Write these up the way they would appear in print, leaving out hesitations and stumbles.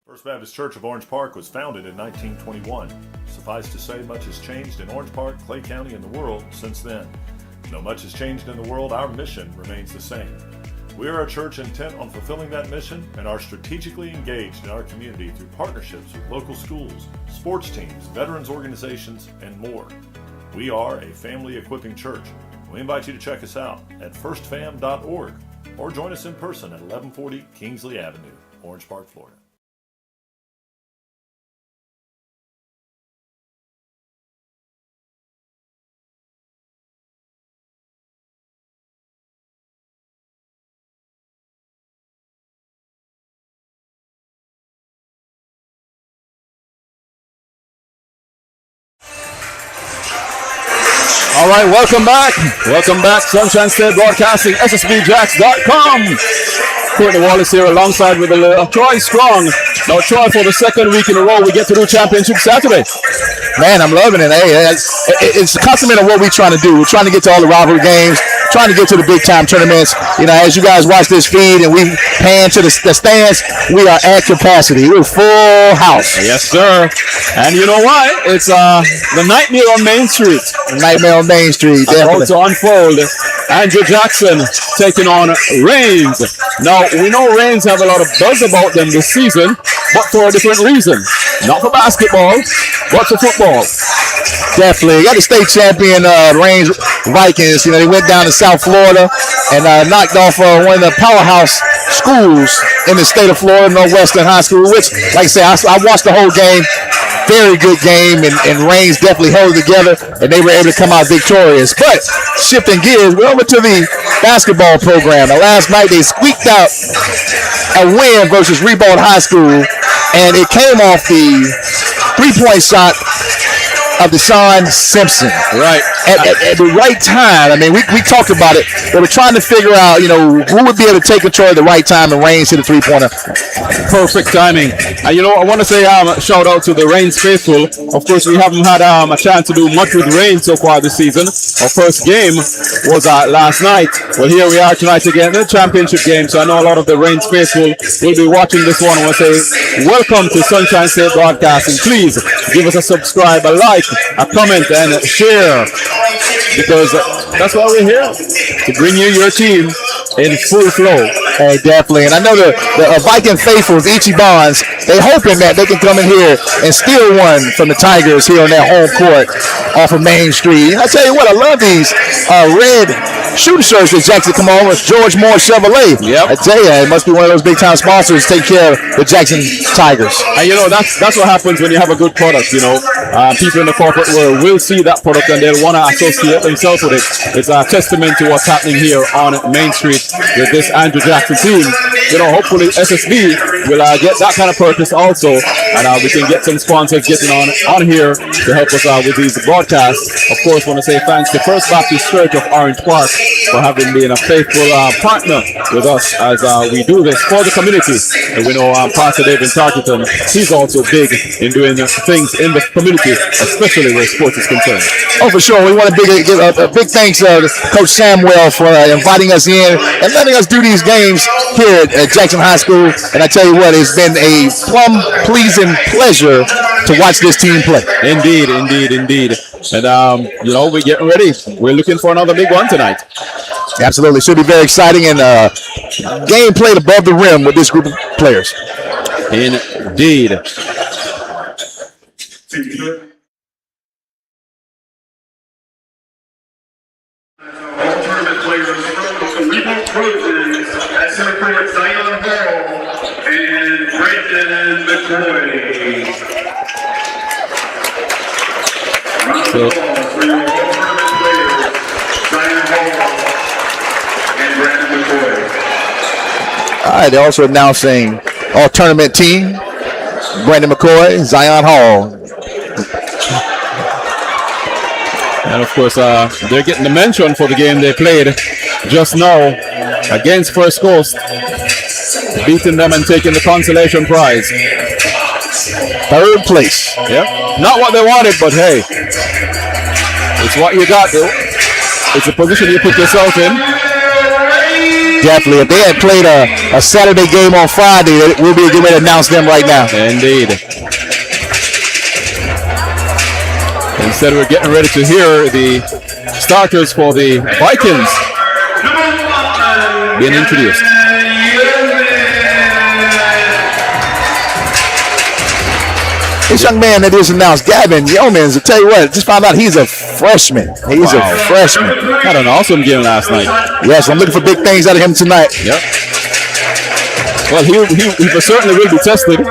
First Baptist Church of Orange Park was founded in 1921. Suffice to say, much has changed in Orange Park, Clay County, and the world since then. Though much has changed in the world, our mission remains the same. We are a church intent on fulfilling that mission and are strategically engaged in our community through partnerships with local schools, sports teams, veterans organizations, and more. We are a family equipping church. We invite you to check us out at firstfam.org or join us in person at 1140 Kingsley Avenue, Orange Park, Florida. All right, welcome back. Welcome back. Sunshine State Broadcasting, SSBJax.com. Courtney Wallace here alongside with Troy Strong. Now, Troy, for the second week in a row, we get to do Championship Saturday. Man, I'm loving it. Hey, it's a compliment of what we're trying to do. We're trying to get to all the rivalry games, trying to get to the big-time tournaments. You know, as you guys watch this feed and we pan to the stands, we are at capacity. We're full house. Yes, sir. And you know what? It's the Nightmare on Main Street. Nightmare on Main Street. About to unfold. Andrew Jackson taking on Reigns. Now, we know Reigns have a lot of buzz about them this season, but for a different reason. Not for basketball, but for football. Definitely. Got the state champion Reigns Vikings. You know, they went down to South Florida and knocked off one of the powerhouse schools in the state of Florida, NorthWest High School, which, like I said, I watched the whole game. Very good game, and Reigns definitely held it together, and they were able to come out victorious. But shifting gears, we're over to the basketball program. Now, last night they squeaked out a win versus Rebold High School, and it came off the three-point shot of Deshaun Simpson. Right. At the right time. I mean, we talked about it. They were trying to figure out, you know, who would be able to take control at the right time, and Reigns hit a three-pointer. Perfect timing. And, you know, I want to say shout out to the Reigns faithful. Of course, we haven't had a chance to do much with Reigns so far this season. Our first game was last night. Well, here we are tonight again, the championship game. So I know a lot of the Reigns faithful will be watching this one. I want to say welcome to Sunshine State Broadcasting. Please give us a subscribe, a like, a comment, and share, because that's why we're here, to bring you your team in full flow. Hey, definitely. And I know the Viking faithfuls, Ichibans, they hoping that they can come in here and steal one from the Tigers here on their home court off of Main Street. And I tell you what, I love these red shooting shirts that Jackson come on with George Moore Chevrolet. Yep. I tell you, it must be one of those big-time sponsors to take care of the Jackson Tigers. And, you know, that's what happens when you have a good product, you know. People in the corporate world will see that product and they'll want to associate themselves with it. It's a testament to what's happening here on Main Street with this Andrew Jackson team. You know, hopefully SSB will get that kind of purpose also, and we can get some sponsors getting on here to help us with these broadcasts. Of course, want to say thanks to First Baptist Church of Orange Park for having been a faithful partner with us as we do this for the community. And we know Pastor David Tarkenton, he's also big in doing things in the community, especially where sports is concerned. Oh, for sure. We want to give a big thanks to Coach Samuel for inviting us in and letting us do these games here at Jackson High School. And I tell you what, it's been a plum-pleasing pleasure to watch this team play. Indeed, indeed, indeed. And, you know, we're getting ready. We're looking for another big one tonight. Absolutely. Should be very exciting, and game played above the rim with this group of players. Indeed. Tournament players from the Rebold Trojans at center court, Zion Hall and Brandon McCoy. Round of applause for your tournament players, Zion Hall and Brandon McCoy. All right, they're also announcing all-tournament team, Brandon McCoy, Zion Hall. And of course, they're getting the mention for the game they played just now against First Coast, beating them and taking the consolation prize. Third place. Yeah, not what they wanted, but hey, it's what you got, though. It's a position you put yourself in. Definitely. If they had played a Saturday game on Friday, we'll be getting ready to announce them right now. Indeed. Instead, we're getting ready to hear the starters for the Vikings being introduced. This young man that is announced, Gavin Yeomans, to tell you what, just found out he's a freshman. He's a freshman. Had an awesome game last night. Yes, I'm looking for big things out of him tonight. Yep. Well, he certainly will be tested.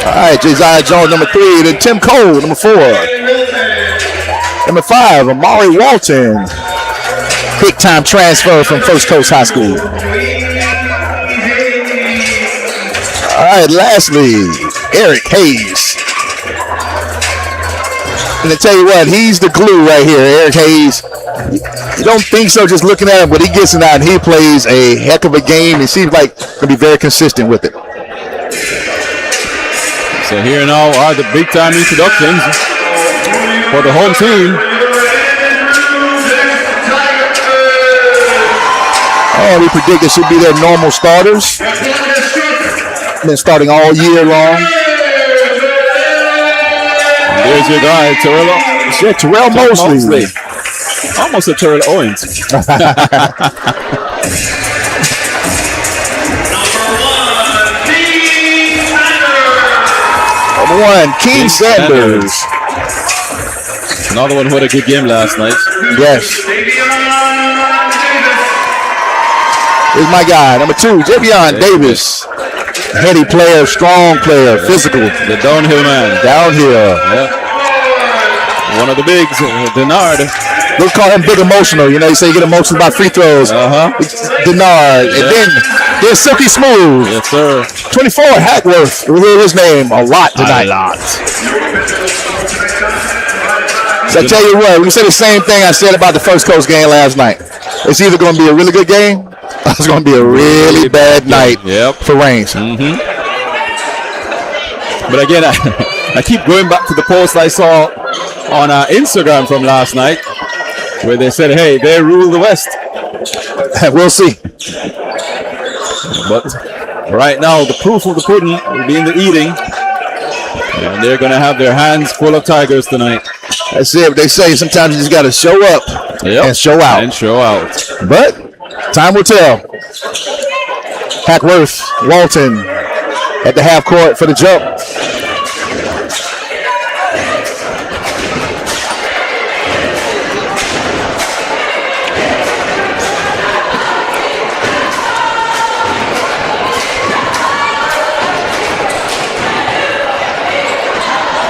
All right, Josiah Jones, number 3. Then Tim Cole, number 4. Number 5, Amari Walton. Big-time transfer from First Coast High School. All right, lastly, Eric Hayes. And to tell you what, he's the glue right here, Eric Hayes. You don't think so just looking at him, but he gets it out and he plays a heck of a game. He seems like going to be very consistent with it. So here now are the big-time introductions for the home team. Oh, we predict it should be their normal starters. Been starting all year long. There's your guy, Terrell Mosley. Almost a Terrell Owens. Number 1, King Sanders. Another one who had a good game last night. Yes. Here's my guy, number 2, Javion Davis. Heady player, strong player, physical. The downhill man. Downhill. Yep. One of the bigs, Denard. We'll call him big emotional. You know, you say you get emotional about free throws. Denard. And then Silky Smooth. Yes, sir. 24, Hackworth. We'll hear his name a lot tonight. A lot. So I tell you what, we say the same thing I said about the First Coast game last night. It's either going to be a really good game or it's going to be a really bad night for Reigns. But again, I keep going back to the post I saw on Instagram from last night where they said, hey, they rule the West. We'll see. But right now, the proof of the pudding will be in the eating. And they're going to have their hands full of Tigers tonight. That's it. They say sometimes you just got to show up and show out. But time will tell. Hackworth, Walton at the half court for the jump.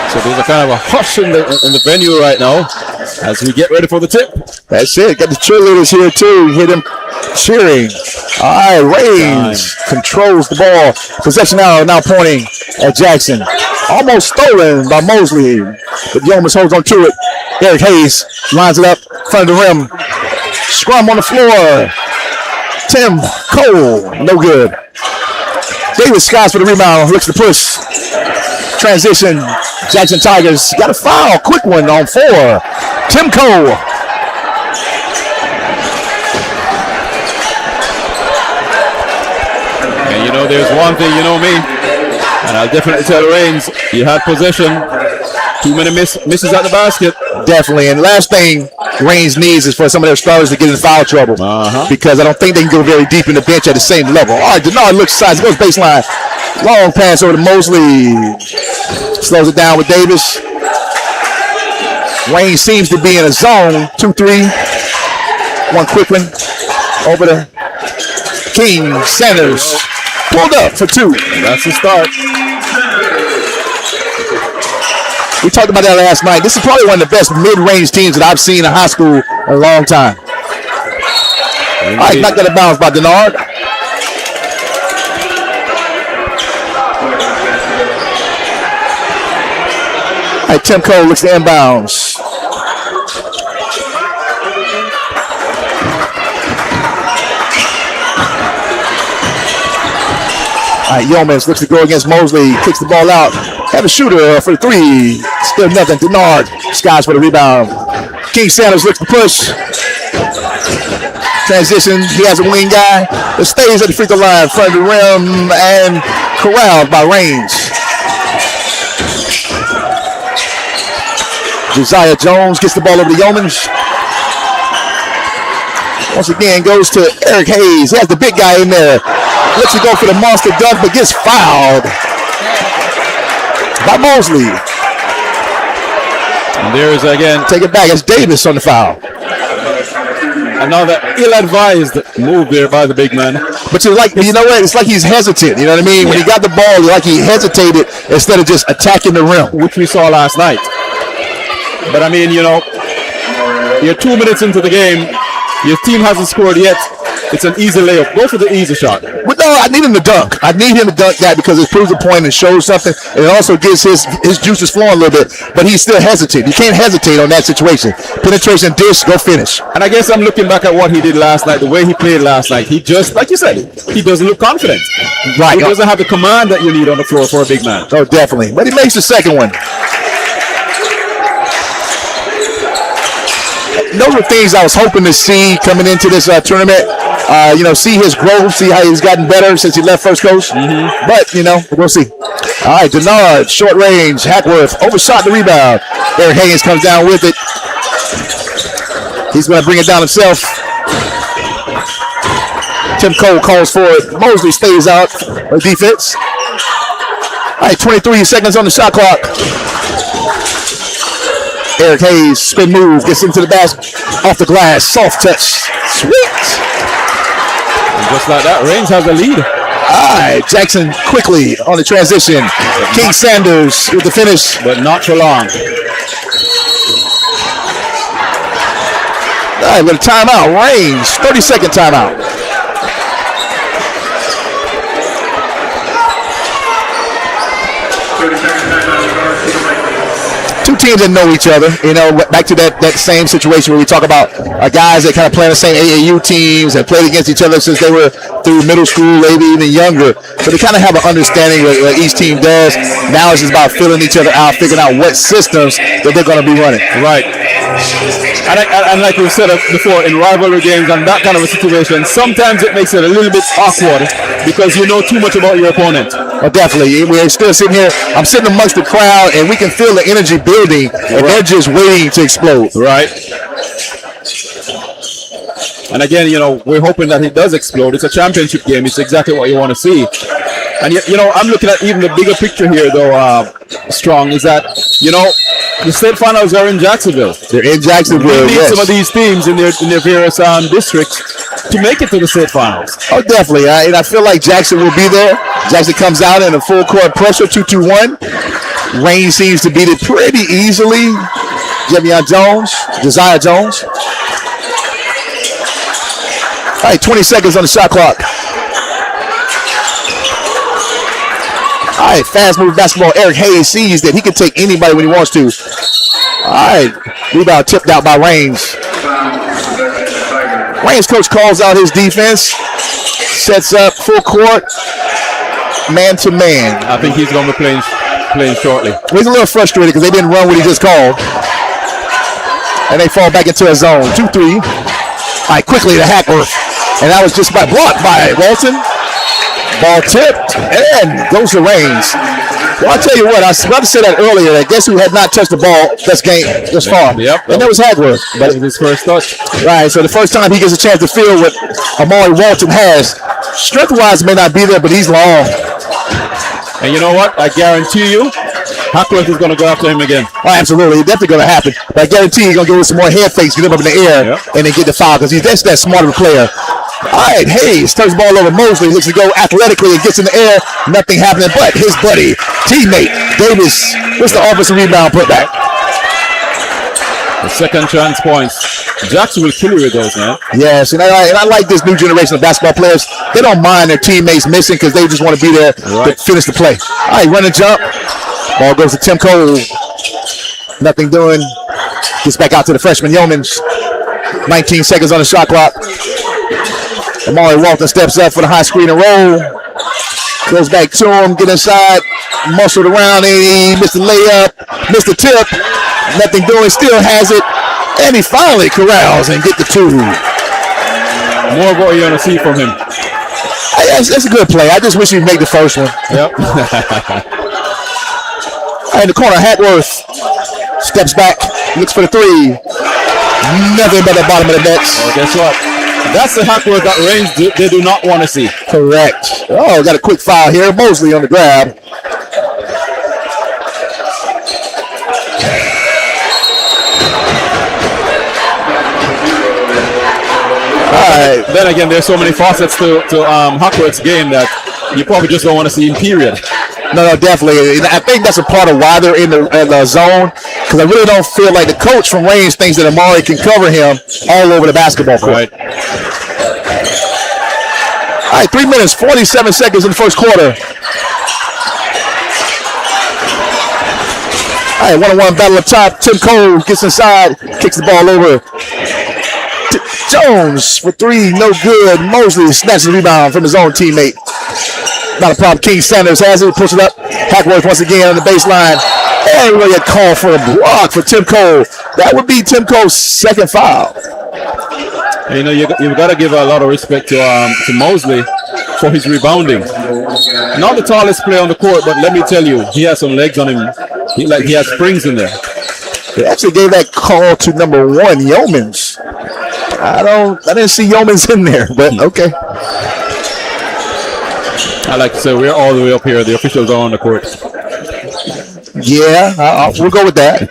So there's a kind of a hush in the venue right now as we get ready for the tip. That's it. Got the cheerleaders here too. You hear them cheering. All right, Reigns controls the ball. Possession now pointing at Jackson. Almost stolen by Mosley, but Yeomans holds on to it. Eric Hayes lines it up in front of the rim. Scrum on the floor. Tim Cole, no good. David Scott for the rebound. Looks to push. Transition. Jackson Tigers got a foul. Quick one on 4. Tim Cole. And you know, there's one thing, you know me, and I'll definitely tell Reigns, you had possession. Too many misses at the basket. Definitely. And last thing Reigns needs is for some of their starters to get in foul trouble. Because I don't think they can go very deep in the bench at the same level. All right, Denard looks size, goes baseline. Long pass over to Mosley. Slows it down with Davis. Reigns seems to be in a zone. 2-3. One quick one. Over to King Sanders. Pulled up for 2. That's the start. We talked about that last night. This is probably one of the best mid-range teams that I've seen in high school in a long time. All right, knocked out of bounds by Denard. All right, Tim Cole looks to inbounds. All right, Yeomans looks to go against Mosley. Kicks the ball out. Have a shooter for the three. Still nothing. Denard skies for the rebound. King Sanders looks to push. Transition. He has a wing guy that stays at the free throw line in front of the rim and corralled by Range. Josiah Jones gets the ball over to Yeomans. Once again goes to Eric Hayes. He has the big guy in there. Looks to go for the monster dunk, but gets fouled by Mosley. And there's again. Take it back. It's Davis on the foul. Another ill-advised move there by the big man. But you know what? It's like he's hesitant. You know what I mean? When he got the ball, like he hesitated instead of just attacking the rim, which we saw last night. But I mean, you know, you're 2 minutes into the game. Your team hasn't scored yet. It's an easy layup. Go for the easy shot. But no, I need him to dunk. I need him to dunk that because it proves a point and shows something. And it also gets his juices flowing a little bit. But he's still hesitant. You can't hesitate on that situation. Penetration, dish, go finish. And I guess I'm looking back at what he did last night, the way he played last night. He just, like you said, he doesn't look confident. Right. He doesn't have the command that you need on the floor for a big man. Oh, definitely. But he makes the second one. Those were things I was hoping to see coming into this tournament. You know, see his growth, see how he's gotten better since he left First Coast. Mm-hmm. But, you know, we'll see. All right, Denard, short range. Hackworth overshot the rebound. Eric Hayes comes down with it. He's going to bring it down himself. Tim Cole calls for it. Mosley stays out for defense. All right, 23 seconds on the shot clock. Eric Hayes, spin move, gets into the basket, off the glass, soft touch, sweet. And just like that, Range has a lead. All right, Jackson quickly on the transition. King Sanders with the finish. But not for long. All right, with a timeout, Range, 30-second timeout. Two teams that know each other, you know, back to that same situation where we talk about guys that kind of play on the same AAU teams and played against each other since they were through middle school, maybe even younger. So they kind of have an understanding of what each team does. Now it's just about filling each other out, figuring out what systems that they're going to be running. Right. And like we said before, in rivalry games and that kind of a situation, sometimes it makes it a little bit awkward because you know too much about your opponent. Oh, definitely. We're still sitting here. I'm sitting amongst the crowd, and we can feel the energy building, and they're just waiting to explode. Right. And again, you know, we're hoping that it does explode. It's a championship game. It's exactly what you want to see. And, you know, I'm looking at even the bigger picture here, though, Strong, is that, you know, the state finals are in Jacksonville. They're in Jacksonville, we need yes. some of these teams in their various districts to make it to the state finals. Oh, definitely. And I feel like Jackson will be there. Jackson comes out in a full court pressure, 2-2-1. Rain seems to beat it pretty easily. Josiah Jones. All right, 20 seconds on the shot clock. All right, fast move basketball. Eric Hayes sees that he can take anybody when he wants to. All right, rebound tipped out by Rains. Rains coach calls out his defense. Sets up full court, man to man. I think he's going to be playing shortly. He's a little frustrated because they didn't run what he just called. And they fall back into a zone. 2-3. All right, quickly to Hackworth. And that was just about blocked by Walton. Ball tipped and goes to Rains. Well, I'll tell you what, I was about to say that earlier. I guess who had not touched the ball this far. Yep. And that was Hackworth. That was his first touch. Right, so the first time he gets a chance to feel what Amari Walton has. Strength-wise may not be there, but he's long. And you know what? I guarantee you, Hackworth is going to go after him again. Oh, absolutely. It's definitely going to happen. But I guarantee he's going to give him some more head fakes, get him up in the air, and then get the foul because that's that smart of a player. All right, Hayes turns the ball over. Mosley looks to go athletically and gets in the air. Nothing happening, but his buddy, teammate, Davis, what's the offensive rebound put back? The second chance points. Jackson will kill you with those, man. Yes, and I like this new generation of basketball players. They don't mind their teammates missing because they just want to be there to finish the play. All right, run and jump. Ball goes to Tim Cole. Nothing doing. Gets back out to the freshman Yeomans. 19 seconds on the shot clock. Amari Walton steps up for the high screen and roll. Goes back to him, get inside. muscled around and he missed the layup, missed the tip. Nothing doing, still has it. And he finally corrals and get the 2. More of what you're going to see from him. That's a good play. I just wish he'd make the first one. Yep. In the corner, Hackworth steps back, looks for the 3. Nothing but the bottom of the net. Well, guess what? That's the Hackworth that range they do not want to see. Correct. Oh, got a quick foul here. Mosley on the grab. Then again, there's so many facets to Hackworth's game that you probably just don't want to see him, period. No, definitely. I think that's a part of why they're in the zone, because I really don't feel like the coach from range thinks that Amari can cover him all over the basketball court. Right. All right, 3 minutes, 47 seconds in the first quarter. All right, one-on-one battle up top. Tim Cole gets inside, kicks the ball over. Jones for 3, no good. Mosley snatches the rebound from his own teammate. Not a problem. King Sanders has it, puts it up. Hackworth once again on the baseline. And we get called for a block for Tim Cole. That would be Tim Cole's second foul. You know, you've got to give a lot of respect to Mosley for his rebounding. Not the tallest player on the court, but let me tell you, he has some legs on him. He has springs in there. They actually gave that call to number 1, Yeomans. I didn't see Yeomans in there, but okay. I like to say we're all the way up here. The officials are on the court. Yeah, we'll go with that.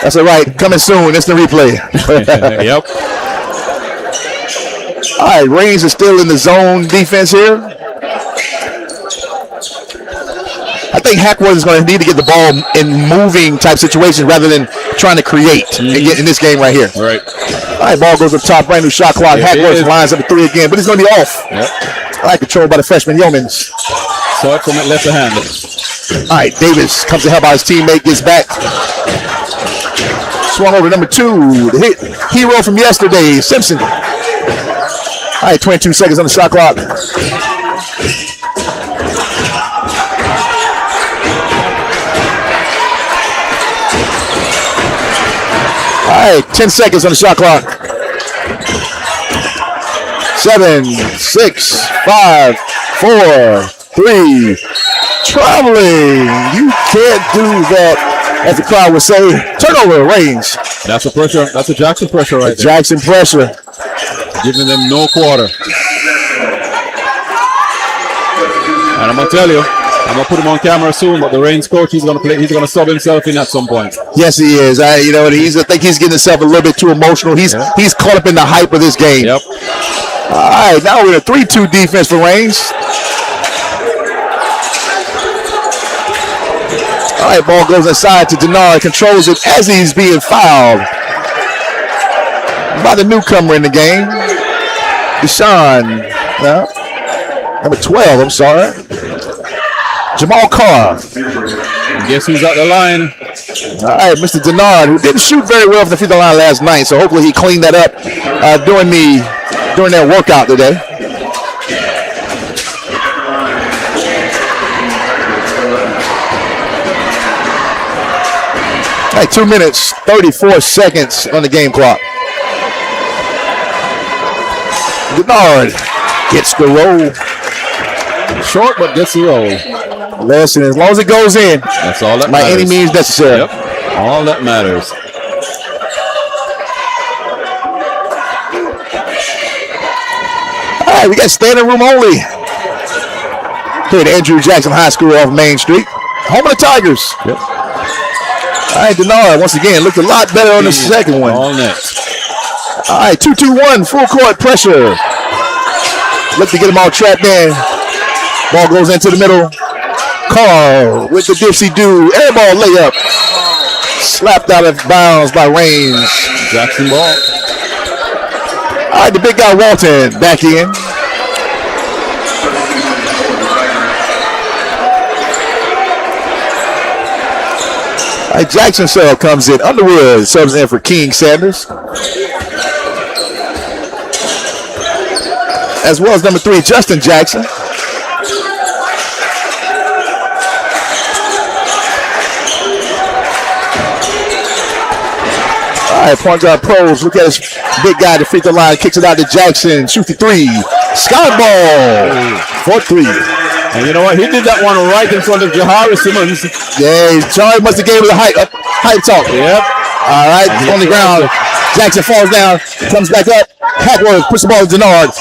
That's all right. Coming soon. It's the replay. Yep. All right, Reigns is still in the zone defense here. I think Hackworth is going to need to get the ball in moving type situations rather than trying to create and get in this game right here. All right. All right, ball goes up top, brand new shot clock. Hackworth lines up a 3 again, but he's going to be off. Yep. All right, controlled by the freshman Yeomans. Saw it from left hand. All right, Davis comes to help out his teammate, gets back. Swung over number 2, the hero from yesterday, Simpson. All right, 22 seconds on the shot clock. All right, 10 seconds on the shot clock. 7, 6, 5, 4, 3. Traveling. You can't do that, as the crowd would say. Turnover, Reigns. That's a pressure. That's a Jackson pressure right there. Jackson pressure. Giving them no quarter. And I'm gonna tell you, I'm gonna put him on camera soon, but the Reigns coach, he's gonna sub himself in at some point. Yes, he is. I think he's getting himself a little bit too emotional. He's caught up in the hype of this game. Yep. All right, now we're in a 3-2 defense for Reigns. All right, ball goes inside to Denard, controls it as he's being fouled by the newcomer in the game, Deshaun. No, number 12, I'm sorry. Jamal Carr. Guess who's at the line? All right, Mr. Denard, who didn't shoot very well from the free throw line last night, so hopefully he cleaned that up during their workout today. All right, 2 minutes, 34 seconds on the game clock. Denard gets the roll. Short, but gets the roll. Listen, as long as it goes in, that's all that by matters. any means necessary. Yep. All that matters. All right, we got standing room only here at Andrew Jackson High School off Main Street. Home of the Tigers. Yep. All right, Denard, once again, looked a lot better on the second one. All net. All right, 2-2-1, full court pressure. Look to get them all trapped in. Ball goes into the middle. Carl with the dipsy-do. Air ball layup. Slapped out of bounds by Reigns. Jackson ball. All right, the big guy Walton back in. All right, Jackson sub comes in. Underwood subs in for King Sanders. As well as number 3, Justin Jackson. right, point guard pros. Look at this big guy at the free throw line. Kicks it out to Jackson. Shoots the three. Sky ball. 4-3. And you know what? He did that one right in front of Jahari Simmons. Yeah, Charlie must have gave him the hype talk. Yep. All right, on the ground. Jackson falls down, comes back up. Hackworth puts the ball to Denard.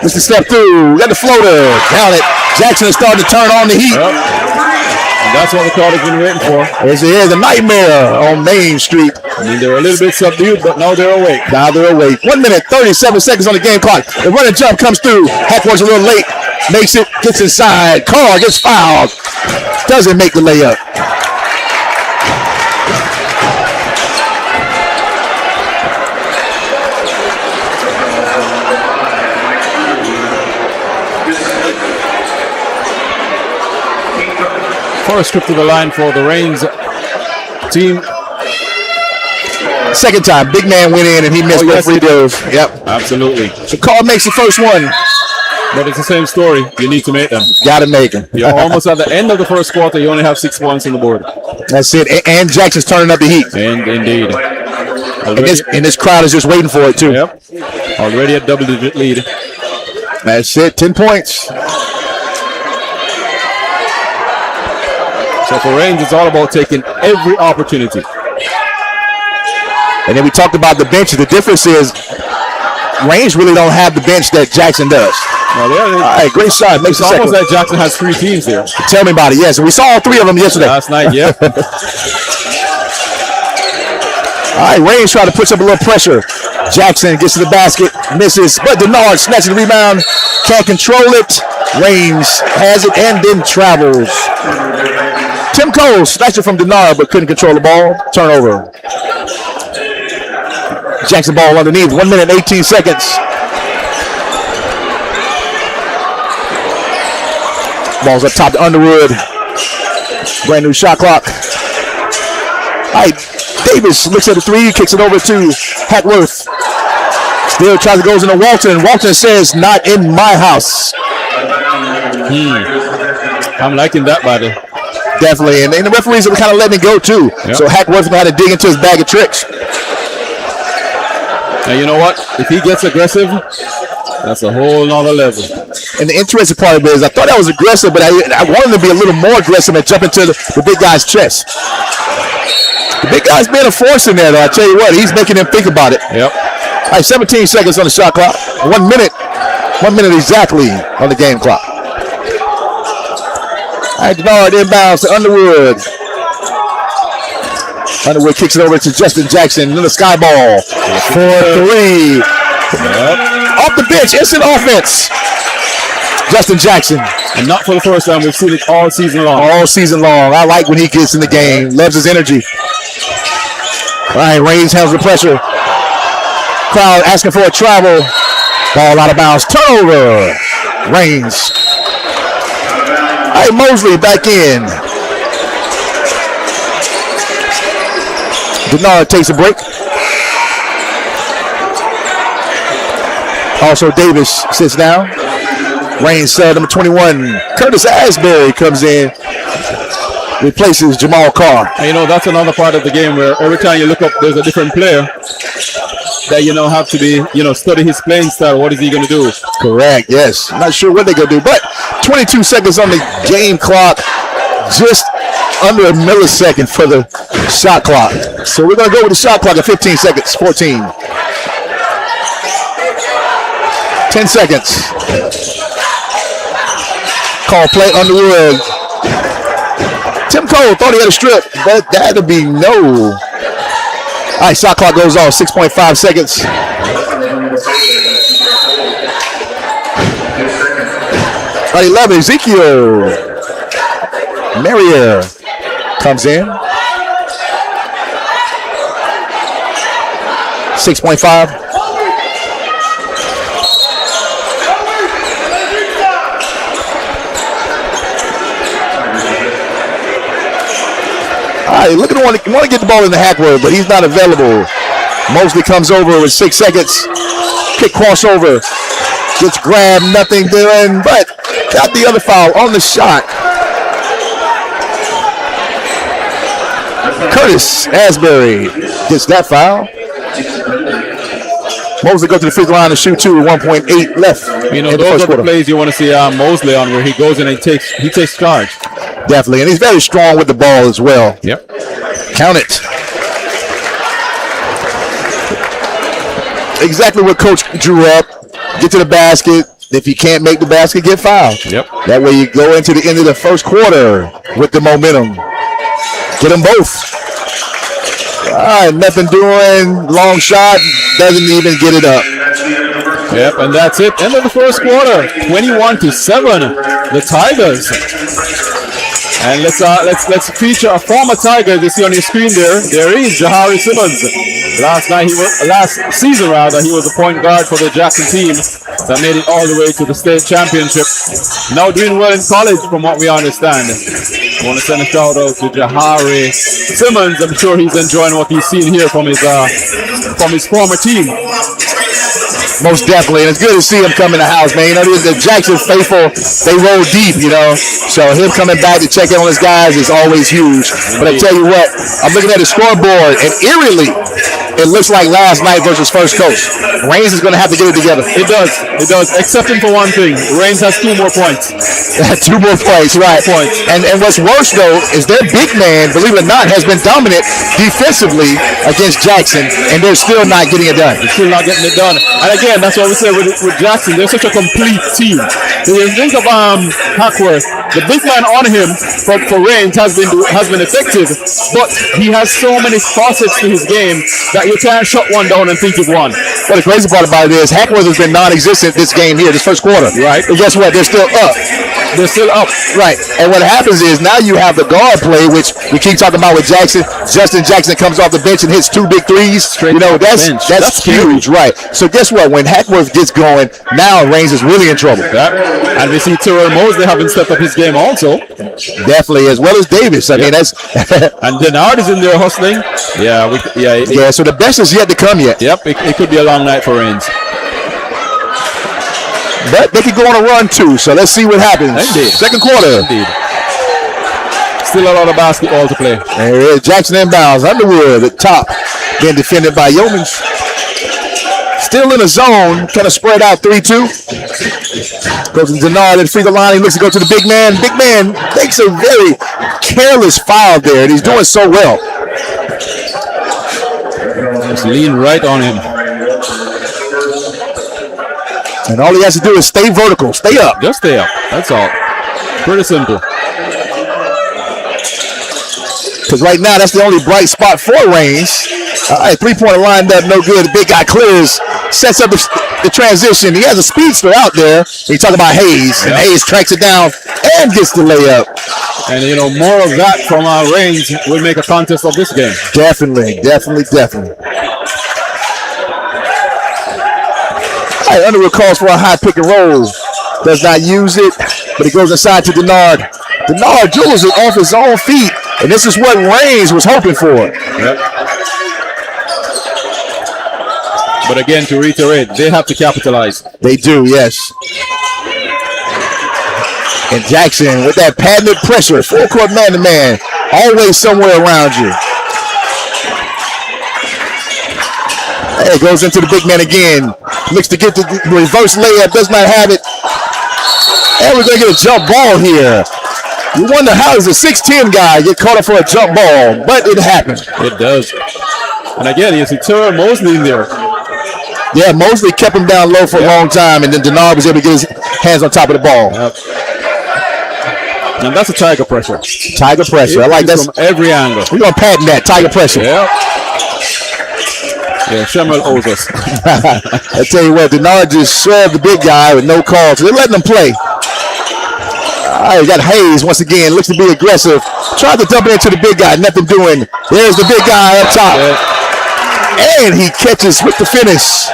Missed the step through. Got the floater. Count it. Jackson is starting to turn on the heat. Yep. And that's what the crowd has been waiting for. Yes, it is a nightmare on Main Street. I mean, they're a little bit subdued, but now they're awake. Now they're awake. 1 minute, 37 seconds on the game clock. The running jump comes through. Hackworth's a little late. Makes it, gets inside. Carr gets fouled. Doesn't make the layup. First trip to the line for the Reigns team. Second time, big man went in and he missed both free throws. Yep. Absolutely. So Carr makes the first one. But it's the same story. You need to make them. Got to make them. You're almost at the end of the first quarter. You only have 6 points on the board. That's it. And Jackson's turning up the heat. And indeed. And this crowd is just waiting for it, too. Yep. Already a double-digit lead. That's it. 10 points. So for Reigns, it's all about taking every opportunity. And then we talked about the bench. The difference is Reigns really don't have the bench that Jackson does. Well, all right, great shot. Makes it's almost like Jackson has 3 teams here. Tell me about it. Yes, we saw all 3 of them yesterday. Last night, yeah. All right, Reigns trying to put up a little pressure. Jackson gets to the basket, misses, but Denard snatches the rebound, can't control it. Reigns has it and then travels. Tim Cole snatched it from Denard but couldn't control the ball. Turnover. Jackson ball underneath. 1 minute, 18 seconds. Ball's up top to Underwood. Brand new shot clock. All right, Davis looks at the 3, kicks it over to Hackworth. Still tries to goes into Walton. Walton says, "Not in my house." I'm liking that, buddy. Definitely, and the referees are kind of letting it go too. Yep. So Hackworth had to dig into his bag of tricks. And you know what? If he gets aggressive, that's a whole nother level. And the interesting part of it is I thought that was aggressive, but I wanted to be a little more aggressive and jump into the big guy's chest. The big guy's being a force in there, though. I tell you what, he's making him think about it. Yep. All right, 17 seconds on the shot clock. 1 minute. 1 minute exactly on the game clock. All right, Denard inbounds to Underwood. Underwood kicks it over to Justin Jackson. Then the sky ball. 4-3. Yep. Off the bench, instant offense. Justin Jackson. And not for the first time. We've seen it all season long. All season long. I like when he gets in the game. Loves his energy. All right, Reigns handles the pressure. Crowd asking for a travel. Ball out of bounds. Turnover. Reigns. All right, Mosley back in. Denard takes a break. Also, Davis sits down. Reigns number 21. Curtis Asbury comes in. Replaces Jamal Carr. And you know, that's another part of the game where every time you look up, there's a different player that have to be, study his playing style. What is he going to do? Correct, yes. Not sure what they're going to do, but 22 seconds on the game clock. Just under a millisecond for the shot clock. So we're going to go with the shot clock at 15 seconds. 14. 10 seconds. Call play Underwood. Tim Cole thought he had a strip, but that'll be no. All right, shot clock goes off. 6.5 seconds. All right, 11. Ezekiel Merrier comes in. 6.5. All right, look at the one. He want to get the ball in the Hackworth, but he's not available. Mosley comes over with 6 seconds. Kick crossover. Gets grabbed, nothing doing, but got the other foul on the shot. Curtis Asbury gets that foul. Mosley goes to the free throw line to shoot 2 with 1.8 left. You know, in the those first are the quarter. plays you want to see Mosley on, where he goes in and he takes charge. Definitely, and he's very strong with the ball as well. Yep. Count it. Exactly what Coach drew up. Get to the basket. If you can't make the basket, get fouled. Yep. That way you go into the end of the first quarter with the momentum. Get them both. All right, nothing doing. Long shot. Doesn't even get it up. Yep, and that's it. End of the first quarter. 21-7. The Tigers. And let's feature a former Tiger you see on your screen there. There is Jahari Simmons. Last season he was the point guard for the Jackson team that made it all the way to the state championship. Now doing well in college from what we understand. I want to send a shout out to Jahari Simmons. I'm sure he's enjoying what he's seen here from his former team. Most definitely, and it's good to see him come in the house, man. You know, the Jackson faithful, they roll deep, you know. So him coming back to check in on his guys is always huge. But I tell you what, I'm looking at the scoreboard, and eerily, it looks like last night versus First Coast. Reigns is going to have to get it together. It does, excepting for one thing. Reigns has 2 more points. 2 more points, right. And what's worse, though, is their big man, believe it or not, has been dominant defensively against Jackson, and they're still not getting it done. They're still not getting it done. And again, that's what we say with Jackson. They're such a complete team. So you think of Hackworth, the big man on him for Reigns has been effective, but he has so many facets to his game that you can't shut one down and think you've won. Well, the crazy part about it is Hackworth has been non-existent this game here, this first quarter. Right. And guess what? They're still up. Right. And what happens is now you have the guard play, which we keep talking about with Jackson. Justin Jackson comes off the bench and hits 2 big threes. Straight you know, that's huge, right? So guess what? When Hackworth gets going, now Reigns is really in trouble. Yep. And we see Terrell Mosley having stepped up his game also. Definitely, as well as Davis. I mean, that's and Denard is in there hustling. Yeah. So the best is yet to come yet. Yep. It could be a long night for Reigns. But they could go on a run too. So let's see what happens. Indeed. Second quarter. Indeed. Still a lot of basketball to play. There it is. Jackson inbounds. Underwood at top. Being defended by Yeomans. Still in a zone. Kind of spread out 3-2. Goes to Denard at the free throw line. He looks to go to the big man. Big man takes a very careless foul there, and he's doing so well. Just lean right on him. And all he has to do is stay vertical. Stay up. Just stay up. That's all. Pretty simple. Because right now, that's the only bright spot for Reigns. All right, 3-pointer lined up, no good. The big guy clears, sets up the transition. He has a speedster out there. We talk about Hayes, and Hayes tracks it down and gets the layup. And, you know, more of that from Reigns will make a contest of this game. Definitely. All right, Underwood calls for a high pick and roll. Does not use it, but it goes inside to Denard. Denard dribbles it off his own feet, and this is what Reigns was hoping for. Yep. But again, to reiterate, they have to capitalize. They do, yes. And Jackson with that patented pressure, full court man-to-man, always somewhere around you. Hey, goes into the big man again. Looks to get the reverse layup, does not have it. And we're going to get a jump ball here. You wonder how does a 6'10 guy get caught up for a jump ball, but it happened. It does. And again, you see Terrell Mosley in there. Yeah, Mosley kept him down low for a long time, and then Denard was able to get his hands on top of the ball. Yep. And that's a Tiger pressure. Tiger pressure. I like that. From every angle. We're going to patent that. Tiger pressure. Yep. Yeah, Shamel owes us. I tell you what, Denard just shoved the big guy with no call, so they're letting him play. All right, we got Hayes once again. Looks to be aggressive. Tried to dump it into the big guy. Nothing doing. There's the big guy up top. And he catches with the finish.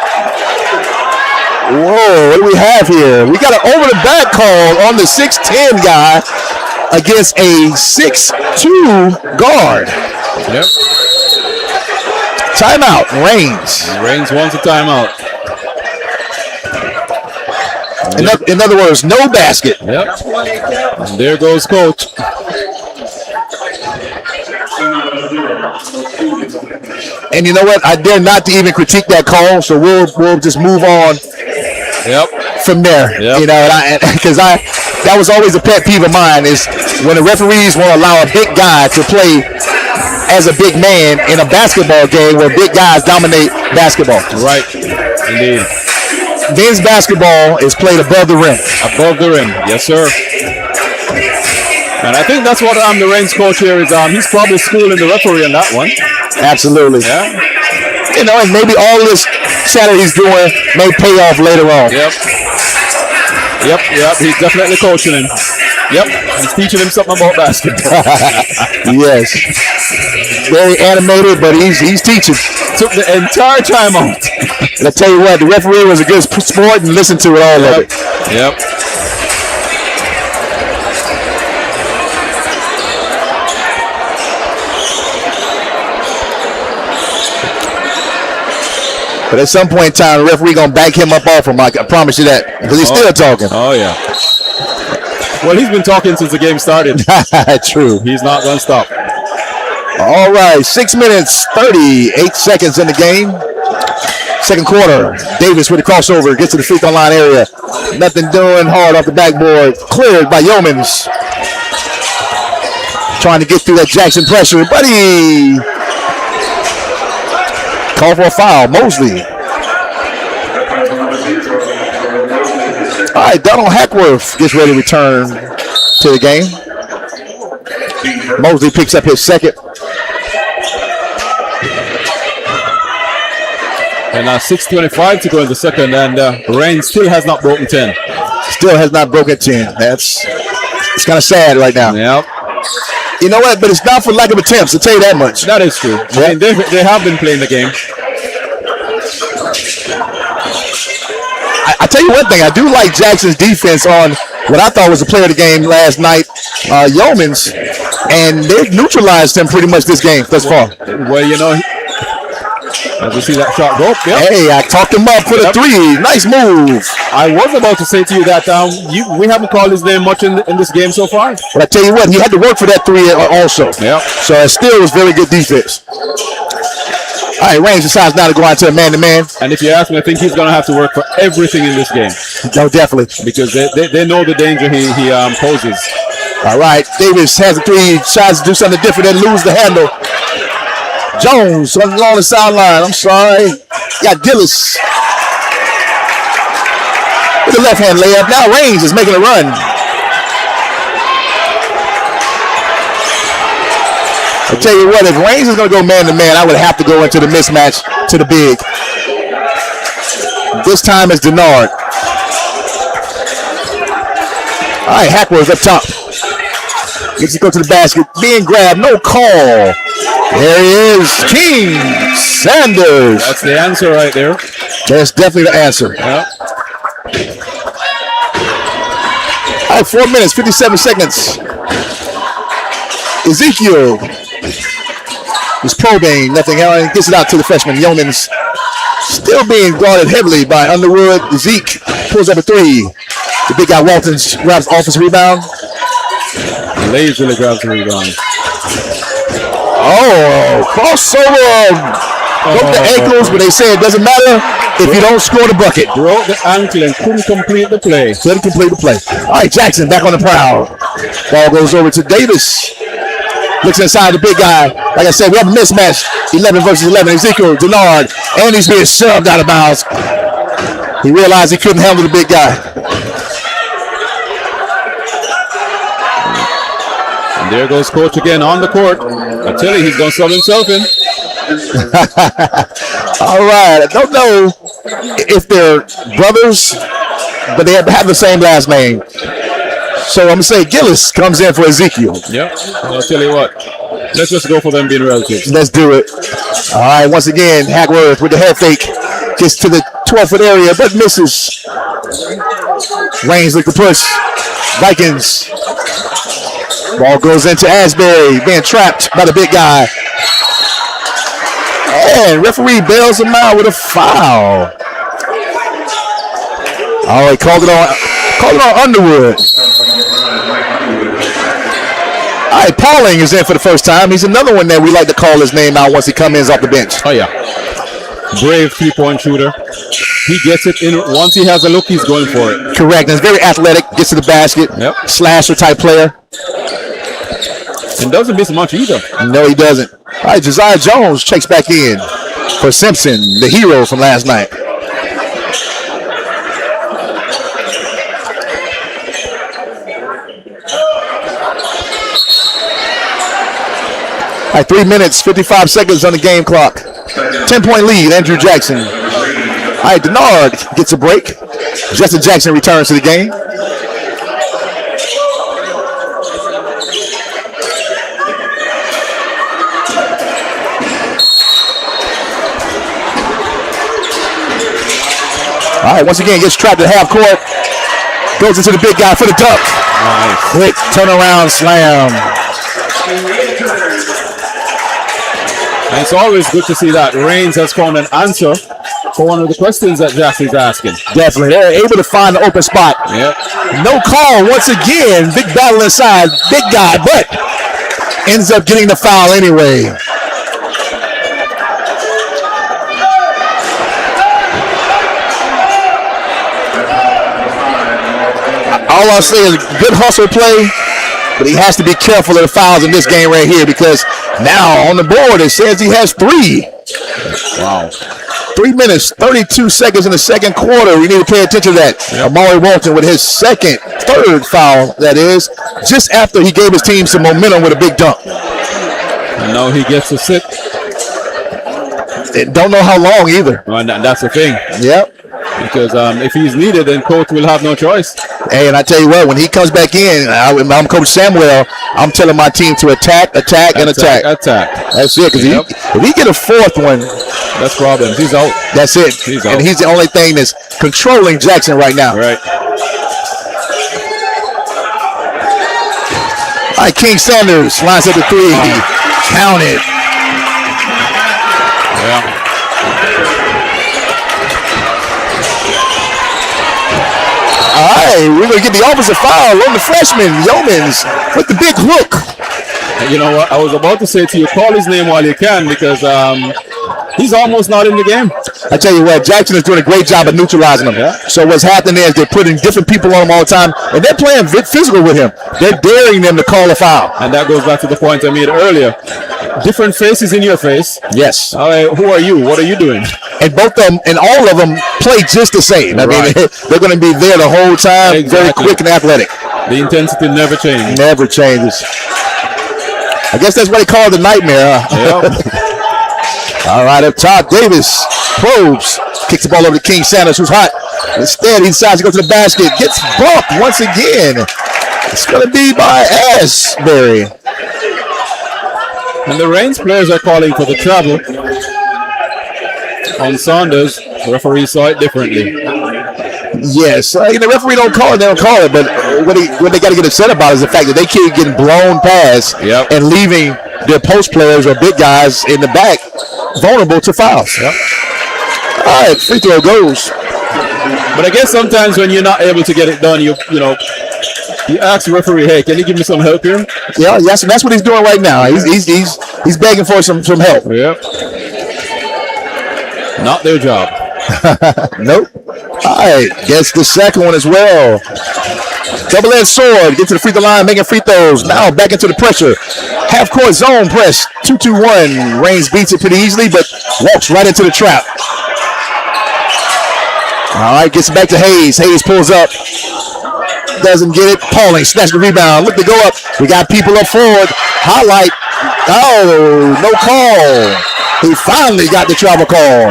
Whoa, what do we have here? We got an over-the-back call on the 6'10 guy against a 6'2 guard. Yep. Timeout, Reigns. Reigns wants a timeout. In other words, no basket. Yep. And there goes Coach. And you know what? I dare not to even critique that call, so we'll just move on from there. Yep. You know, because that was always a pet peeve of mine is when the referees won't allow a big guy to play as a big man in a basketball game where big guys dominate basketball. Right. Indeed. Men's basketball is played above the rim. Above the rim. Yes, sir. And I think that's what the Reigns coach here is. He's probably schooling the referee on that one. Absolutely. Yeah. You know, and maybe all this Saturday he's doing may pay off later on. Yep. He's definitely coaching him. Yep. He's teaching him something about basketball. Yes. Very animated, but he's teaching. Took the entire time out. And I tell you what, the referee was a good sport and listened to it all of it. Yep. But at some point in time, the referee gonna back him up off him. I promise you that, because he's still talking. Oh yeah. Well, he's been talking since the game started. True. He's not gonna stop. All right, 6 minutes, 38 seconds in the game. Second quarter. Davis with the crossover, gets to the free throw line area. Nothing doing, hard off the backboard. Cleared by Yeomans. Trying to get through that Jackson pressure. Buddy. Call for a foul. Mosley. All right, Donald Hackworth gets ready to return to the game. Mosley picks up his second. And 6:25 to go in the second, and Reigns still has not broken 10. Still has not broken 10. It's kind of sad right now. Yep. You know what? But it's not for lack of attempts, I'll tell you that much. That is true. I mean, they have been playing the game. I tell you one thing, I do like Jackson's defense on what I thought was the player of the game last night, Yeomans, and they've neutralized him pretty much this game thus far. Well, you know, as you see that shot go up, Hey, I talked him up for the three. Nice move. I was about to say to you that we haven't called his name much in this game so far. But I tell you what, he had to work for that three also. Yep. So it still was very good defense. All right, Reigns decides now to go out to a man-to-man. And if you ask me, I think he's going to have to work for everything in this game. No, definitely. Because they know the danger he poses. All right, Davis has the three, tries to do something different and lose the handle. Jones along the sideline. I'm sorry. Got Gillis. With the left hand layup. Now Reigns is making a run. I tell you what, if Reigns is going to go man to man, I would have to go into the mismatch to the big. This time it's Denard. All right, Hackworth up top. Gets to go to the basket. Being grabbed. No call. There he is. King Sanders. That's the answer right there. That's definitely the answer. Yep. All right, 4 minutes, 57 seconds. Ezekiel is probing. Nothing else. Gets it out to the freshman. Yeomans still being guarded heavily by Underwood. Zeke pulls up a three. The big guy Waltons grabs offensive rebound. Lazily grabs the rebound. Oh, crossover. Broke the ankles, but they say it doesn't matter if you don't score the bucket. Broke the ankle and couldn't complete the play. Couldn't complete the play. All right, Jackson back on the prowl. Ball goes over to Davis. Looks inside the big guy. Like I said, we have a mismatch. 11 versus 11. Ezekiel, Denard, and he's being shoved out of bounds. He realized he couldn't handle the big guy. And there goes coach again on the court. I tell you, he's going to sub himself in. All right. I don't know if they're brothers, but they have the same last name. So I'm going to say Gillis comes in for Ezekiel. Yep. I'll tell you what. Let's just go for them being relatives. Let's do it. All right. Once again, Hackworth with the head fake. Gets to the 12-foot area, but misses. Reigns with the push. Vikings. Ball goes into Asbury, being trapped by the big guy. And referee bails him out with a foul. All right, called it on Underwood. All right, Pauling is in for the first time. He's another one that we like to call his name out once he comes in off the bench. Oh, yeah. Brave 3-point shooter. He gets it in. Once he has a look, he's going for it. Correct. And he's very athletic. Gets to the basket. Yep. Slasher type player. And doesn't miss much either. No, he doesn't. All right, Josiah Jones checks back in for Simpson, the hero from last night. All right, 3 minutes, 55 seconds on the game clock. 10-point lead, Andrew Jackson. All right, Denard gets a break. Justin Jackson returns to the game. All right, once again, gets trapped at half court. Goes into the big guy for the dunk. Nice. Quick turnaround slam. And it's always good to see that Reigns has found an answer for one of the questions that Jackson's asking. Definitely. They're able to find the open spot. Yep. No call once again. Big battle inside. Big guy, but ends up getting the foul anyway. All I'll say is good hustle play, but he has to be careful of the fouls in this game right here because now on the board it says he has 3. Wow. 3 minutes, 32 seconds in the second quarter. We need to pay attention to that. Yep. Amari Walton with his third foul, that is, just after he gave his team some momentum with a big dunk. And now he gets to sit. Don't know how long either. And that's the thing. Yep. Because if he's needed, then coach will have no choice. Hey, and I tell you what, when he comes back in, I'm Coach Samuel, I'm telling my team to attack. That's it. Because if he get a fourth one, that's problems. He's out. That's it. He's and out. he's the only thing that's controlling Jackson right now. Right. All right, King Sanders lines up the 3. Count it. Yeah. All right, we're going to get the offensive foul on the freshman, Yeomans, with the big hook. And you know what? I was about to say to you, call his name while you can because he's almost not in the game. I tell you what, Jackson is doing a great job of neutralizing him. Yeah. So what's happening is they're putting different people on him all the time, and they're playing physical with him. They're daring them to call a foul. And that goes back to the point I made earlier. Different faces in your face. Yes. All right, who are you? What are you doing? And both of them, and all of them play just the same. I mean, they're going to be there the whole time, very quick and athletic. The intensity never changes. Never changes. I guess that's what they call the nightmare, huh? Yep. All right, up top, Davis probes, kicks the ball over to King Sanders, who's hot. Instead, he decides to go to the basket, gets bumped once again. It's going to be by Asbury. And the Reigns players are calling for the travel on Saunders. The referee saw it differently. Yes, the referee don't call it, they don't call it, but what they got to get upset about is the fact that they keep getting blown past and leaving their post players or big guys in the back vulnerable to fouls. Yep. All right, free throw goes. But I guess sometimes when you're not able to get it done, you ask the referee, hey, can you give me some help here? Yeah, yes, and that's what he's doing right now. He's begging for some help. Yep. Not their job. Nope. All right, gets the second one as well. Double-edged sword, get to the free throw line, making free throws. Now back into the pressure. Half-court zone press, 2-2-1. Reigns beats it pretty easily, but walks right into the trap. All right, gets it back to Hayes. Hayes pulls up. Doesn't get it. Pauling snatched the rebound. Look to go up. We got people up forward. Highlight. Oh, no call. He finally got the travel call.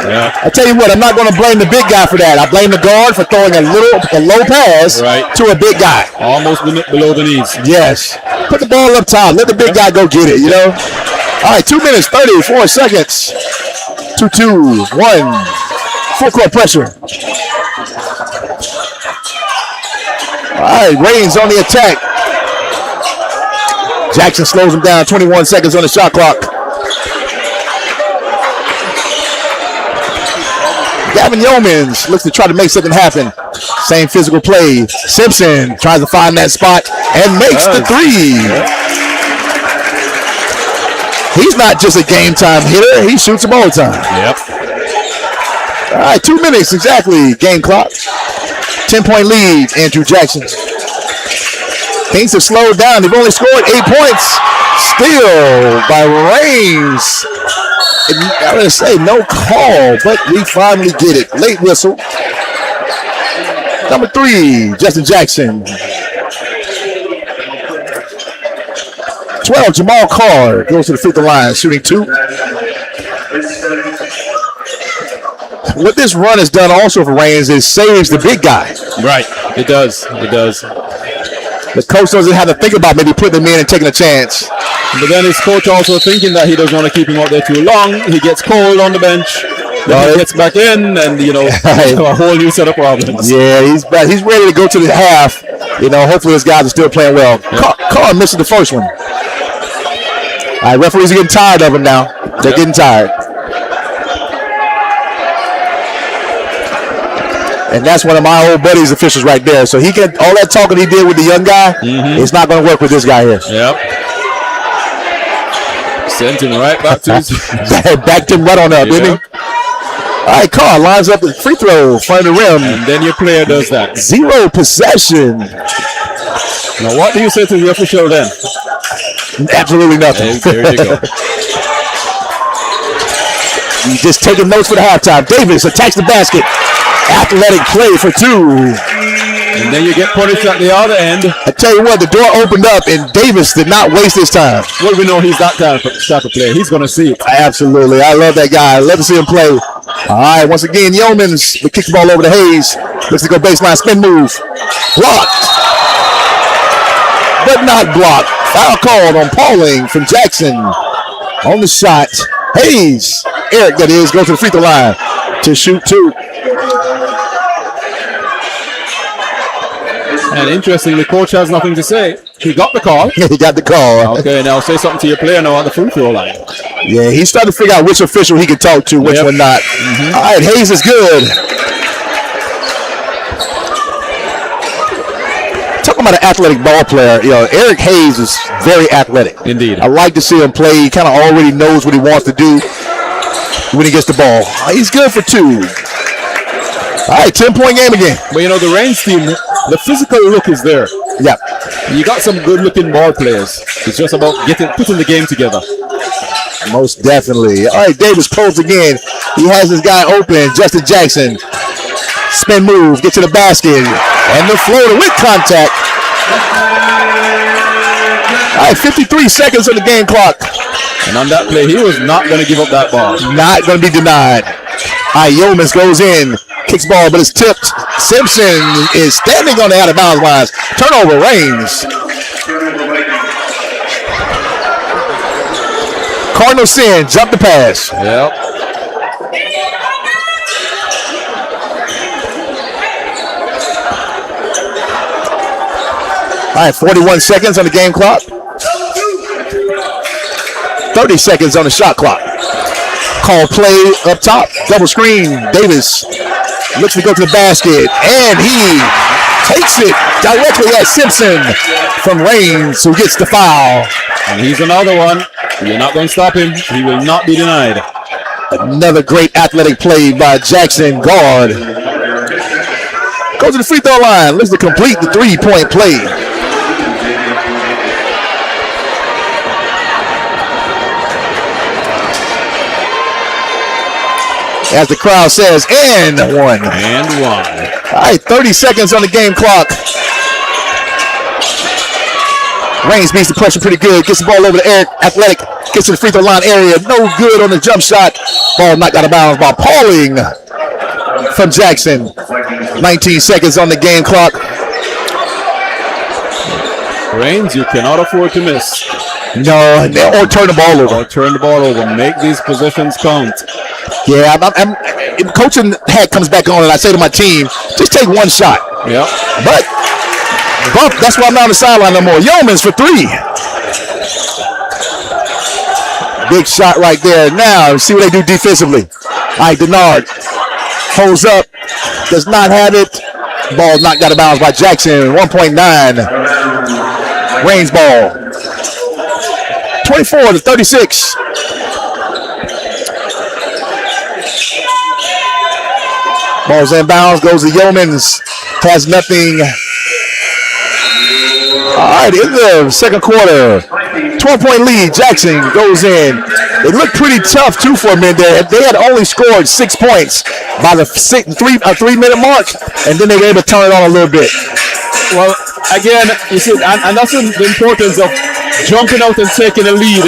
Yeah. I tell you what, I'm not going to blame the big guy for that. I blame the guard for throwing a low pass to a big guy. Almost below the knees. Yes. Put the ball up top. Let the big guy go get it, All right, 2 minutes, 34 seconds. 2-2-1. Full court pressure. All right, Reigns on the attack. Jackson slows him down. 21 seconds on the shot clock. Gavin Yeomans looks to try to make something happen. Same physical play. Simpson tries to find that spot and makes the three. He's not just a game time hitter. He shoots them all the time. Yep. All right, 2 minutes exactly. Game clock. 10-point lead, Andrew Jackson. Things have slowed down. They've only scored 8 points. Steal by Reigns. I'm going to say no call, but we finally get it. Late whistle. Number 3, Justin Jackson. 12, Jamal Carr goes to the free throw line, shooting 2. What this run has done also for Reigns is saves the big guy. Right. It does. It does. The coach doesn't have to think about maybe putting him in and taking a chance. But then his coach also thinking that he doesn't want to keep him out there too long. He gets cold on the bench. Then he gets back in, and a whole new set of problems. Yeah, he's back. He's ready to go to the half. Hopefully his guys are still playing well. Yep. Carr misses the first one. All right, referees are getting tired of him now. They're getting tired. And that's one of my old buddies' officials right there. So he can all that talking he did with the young guy, it's not going to work with this guy here. Yep. Sent him right back to his backed him right on up, didn't he? All right, Carr lines up the free throw, front of the rim. And then your player does that. 0 possession. Now, what do you say to the official then? Absolutely nothing. There you go. He's just taking notes for the halftime. Davis attacks the basket. Athletic play for 2. And then you get punished at the other end. I tell you what, the door opened up and Davis did not waste his time. Well, we know he's that type of player. He's going to see it. Absolutely. I love that guy. I love to see him play. All right, once again, Yeomans kick the ball over to Hayes. Looks to go baseline, spin move. Blocked. But not blocked. Foul called on Pauling from Jackson. On the shot. Hayes, Eric that is, goes to the free throw line to shoot 2. And interesting, the coach has nothing to say. He got the call. He got the call. Okay, now say something to your player now on the free throw line. Yeah, he's starting to figure out which official he can talk to, which one not. All right, Hayes is good. Talking about an athletic ball player, Eric Hayes is very athletic. Indeed. I like to see him play. He kind of already knows what he wants to do when he gets the ball. He's good for 2. All right, 10-point game again. But the Reigns team, the physical look is there. Yeah. You got some good-looking ball players. It's just about putting the game together. Most definitely. All right, Davis pulls again. He has his guy open, Justin Jackson. Spin move, get to the basket, and the floater with contact. All right, 53 seconds on the game clock. And on that play, he was not going to give up that ball. Not going to be denied. All right, Yeomans goes in, kicks ball, but it's tipped. Simpson is standing on the out-of-bounds lines. Turnover, Reigns. Cardinal sin, jump the pass. Yep. All right, 41 seconds on the game clock. 30 seconds on the shot clock. Call play up top, double screen. Davis looks to go to the basket, and he takes it directly at Simpson from Reigns, who gets the foul. And he's another one. You're not going to stop him. He will not be denied. Another great athletic play by Jackson, guard. Goes to the free throw line, looks to complete the 3-point play. As the crowd says, and 1. And 1. All right, 30 seconds on the game clock. Reigns beats the pressure pretty good. Gets the ball over to Eric. Athletic gets to the free throw line area. No good on the jump shot. Ball knocked out of bounds by Pauling from Jackson. 19 seconds on the game clock. Reigns, you cannot afford to miss. No, or turn the ball over. Or turn the ball over. Make these possessions count. Yeah, I'm coaching hat comes back on, and I say to my team, just take one shot. Yeah. But bump, that's why I'm not on the sideline no more. Yeomans for 3. Big shot right there. Now, see what they do defensively. All right, Denard Holds up. Does not have it. Ball knocked out of bounds by Jackson. 1.9. Reigns ball. 24-36. Ball's inbounds. Goes to Yeomans. Has nothing. All right, in the second quarter, 12-point lead. Jackson goes in. It looked pretty tough, too, for a minute there. They had only scored 6 points by the 3-minute mark, and then they were able to turn it on a little bit. Well, again, you see, and that's the importance of jumping out and taking a lead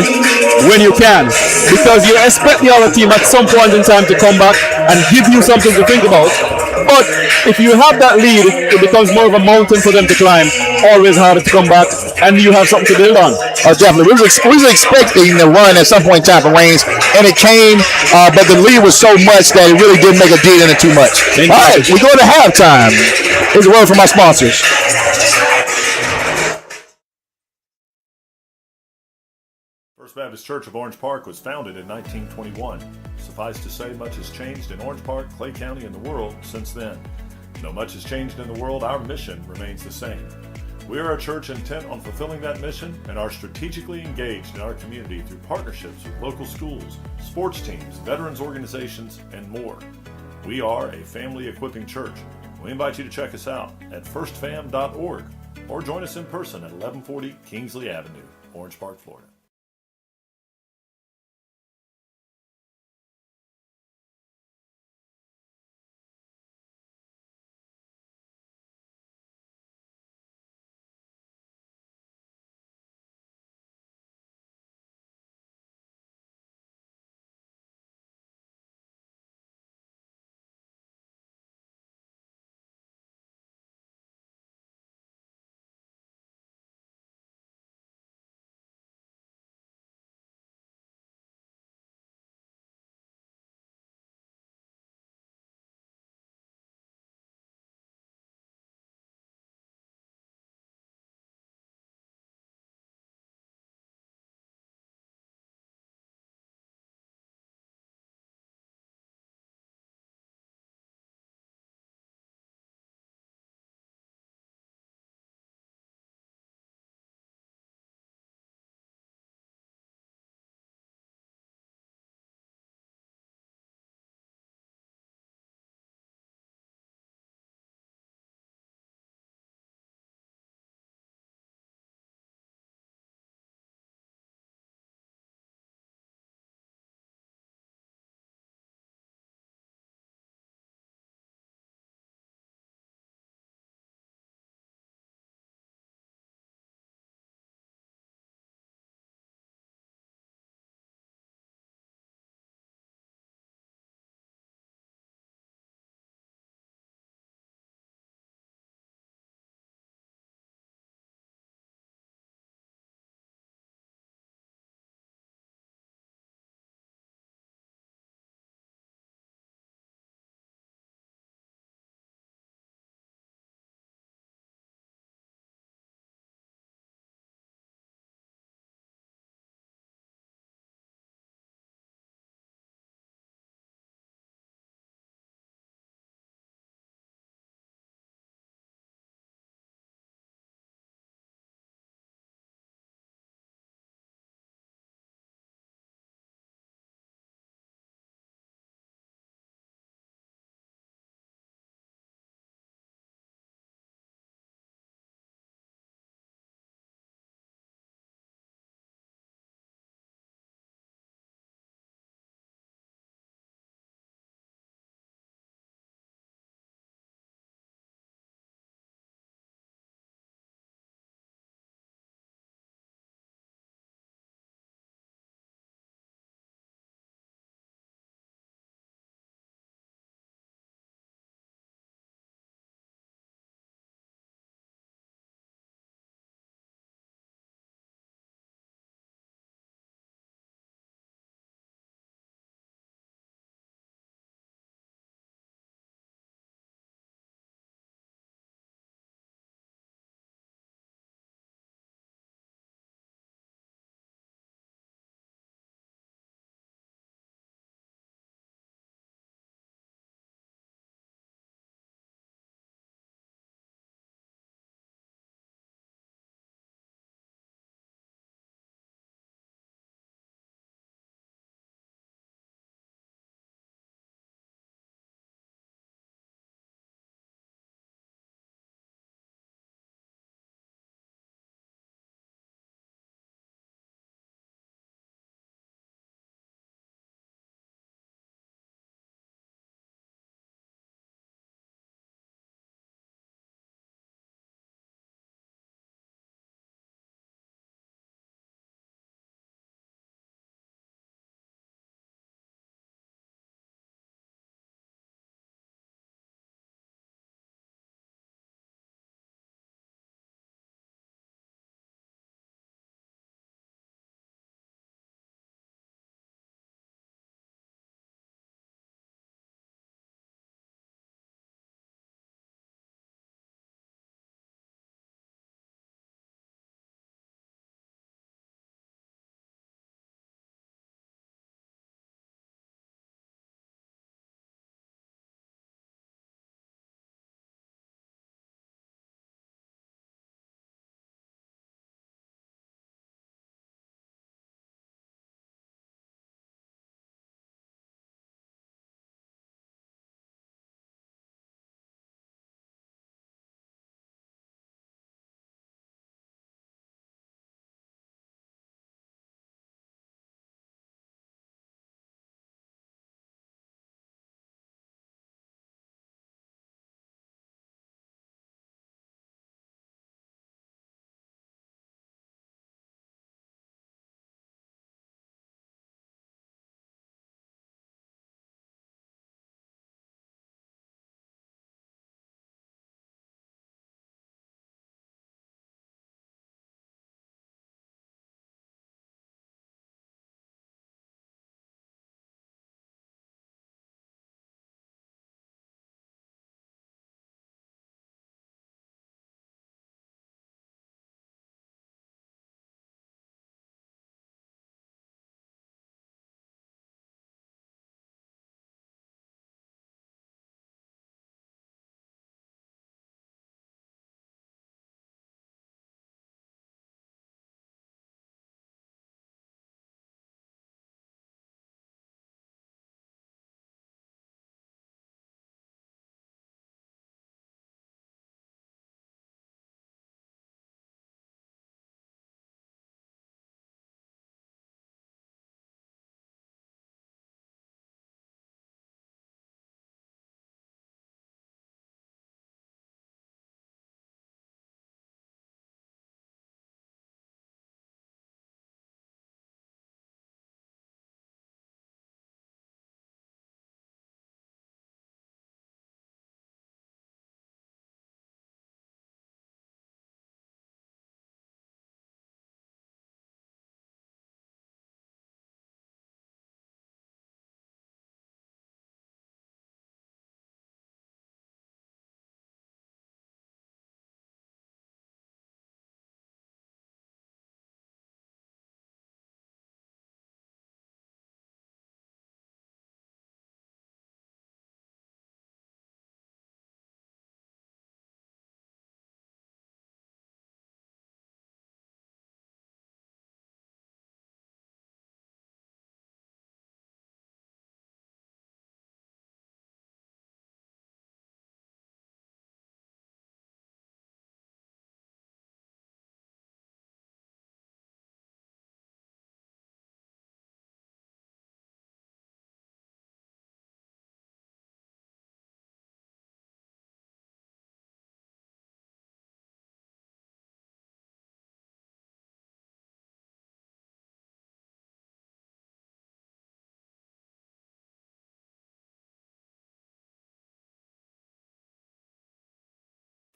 when you can, because you expect the other team at some point in time to come back and give you something to think about. But if you have that lead, it becomes more of a mountain for them to climb. Always harder to come back, and you have something to build on. Definitely. We was expecting the run at some point in time for Reigns, and it came, but the lead was so much that it really didn't make a deal in it too much. All right, we go to halftime. Here's a word from our sponsors. First Baptist Church of Orange Park was founded in 1921. Suffice to say, much has changed in Orange Park, Clay County, and the world since then. Though much has changed in the world, our mission remains the same. We are a church intent on fulfilling that mission and are strategically engaged in our community through partnerships with local schools, sports teams, veterans organizations, and more. We are a family equipping church. We invite you to check us out at firstfam.org or join us in person at 1140 Kingsley Avenue, Orange Park, Florida.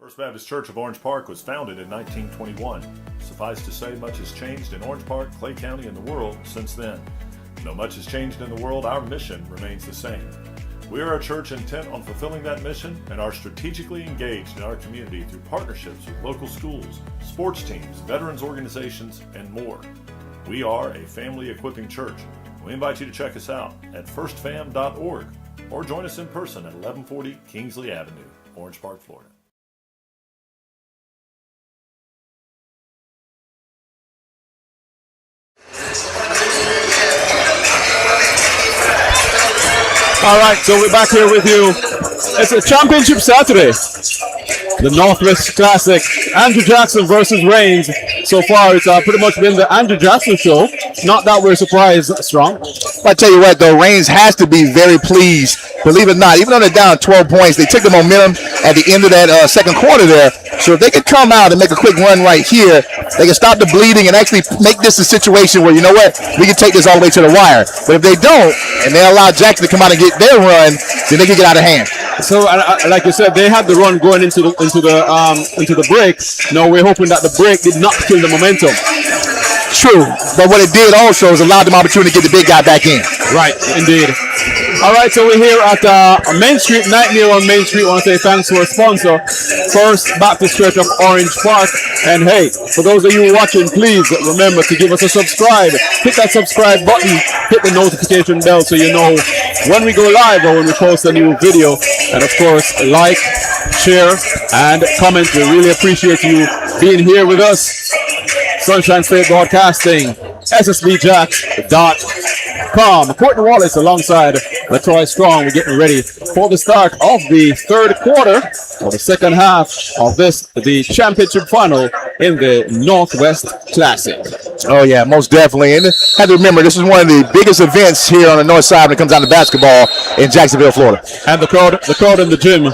First Baptist Church of Orange Park was founded in 1921. Suffice to say, much has changed in Orange Park, Clay County, and the world since then. Though much has changed in the world, our mission remains the same. We are a church intent on fulfilling that mission and are strategically engaged in our community through partnerships with local schools, sports teams, veterans organizations, and more. We are a family equipping church. We invite you to check us out at firstfam.org or join us in person at 1140 Kingsley Avenue, Orange Park, Florida. All right, so we're back here with you. It's a championship Saturday. The Northwest Classic, Andrew Jackson versus Reigns. So far, it's pretty much been the Andrew Jackson show. Not that we're surprised, Strong. I tell you what, though, Reigns has to be very pleased. Believe it or not, even though they're down 12 points, they took the momentum at the end of that second quarter there. So if they could come out and make a quick run right here, they can stop the bleeding and actually make this a situation where, you know what, we can take this all the way to the wire. But if they don't, and they allow Jackson to come out and get their run, then they can get out of hand. So, like you said, they had the run going into the break. Now we're hoping that the break did not kill the momentum. True, but what it did also is allowed them opportunity to get the big guy back in. Right, indeed. All right, so we're here at Main Street, Night Near on Main Street. I want to say thanks to our sponsor, First Baptist Church of Orange Park. And hey, for those of you watching, please remember to give us a subscribe. Hit that subscribe button, hit the notification bell so you know when we go live or when we post a new video. And of course, like, share, and comment. We really appreciate you being here with us. Sunshine State Broadcasting, ssbjacks.com. Courtney Wallace alongside LaTroy Strong. We're getting ready for the start of the third quarter, or the second half of the championship final in the Northwest Classic. Oh, yeah, most definitely. And have to remember, this is one of the biggest events here on the north side when it comes down to basketball in Jacksonville, Florida. And the crowd in the gym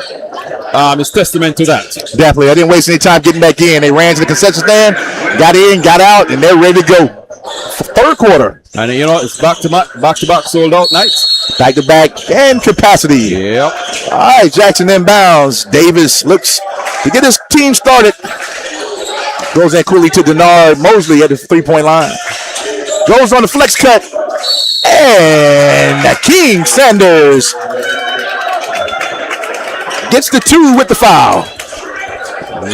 is testament to that. Definitely. I didn't waste any time getting back in. They ran to the concession stand, got in, got out, and they're ready to go. Third quarter. And you know, it's back-to-back sold out nights. Back-to-back and capacity. Yep. All right, Jackson inbounds. Davis looks to get his team started. Goes in quickly to Denard Mosley at the three-point line. Goes on the flex cut. And King Sanders gets the two with the foul.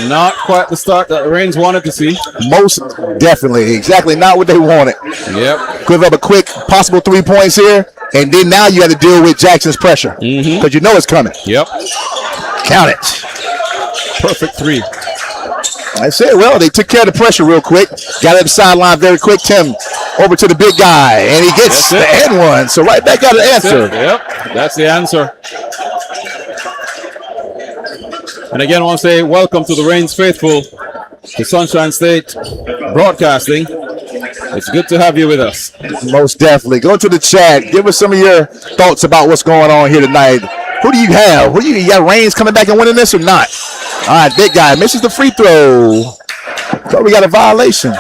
Not quite the start that Reigns wanted to see. Most definitely. Exactly not what they wanted. Yep. Give up a quick possible 3 points here. And then now you have to deal with Jackson's pressure. Because you know it's coming. Yep. Count it. Perfect three. I said, well, they took care of the pressure real quick. Got at the sideline very quick. Tim over to the big guy. And he gets the and one. So right back got an answer. Yep. That's the answer. And again, I want to say welcome to the Reigns faithful, to Sunshine State Broadcasting. It's good to have you with us. Most definitely. Go to the chat. Give us some of your thoughts about what's going on here tonight. Who do you have? You got Reigns coming back and winning this or not? All right, big guy misses the free throw. So we got a violation.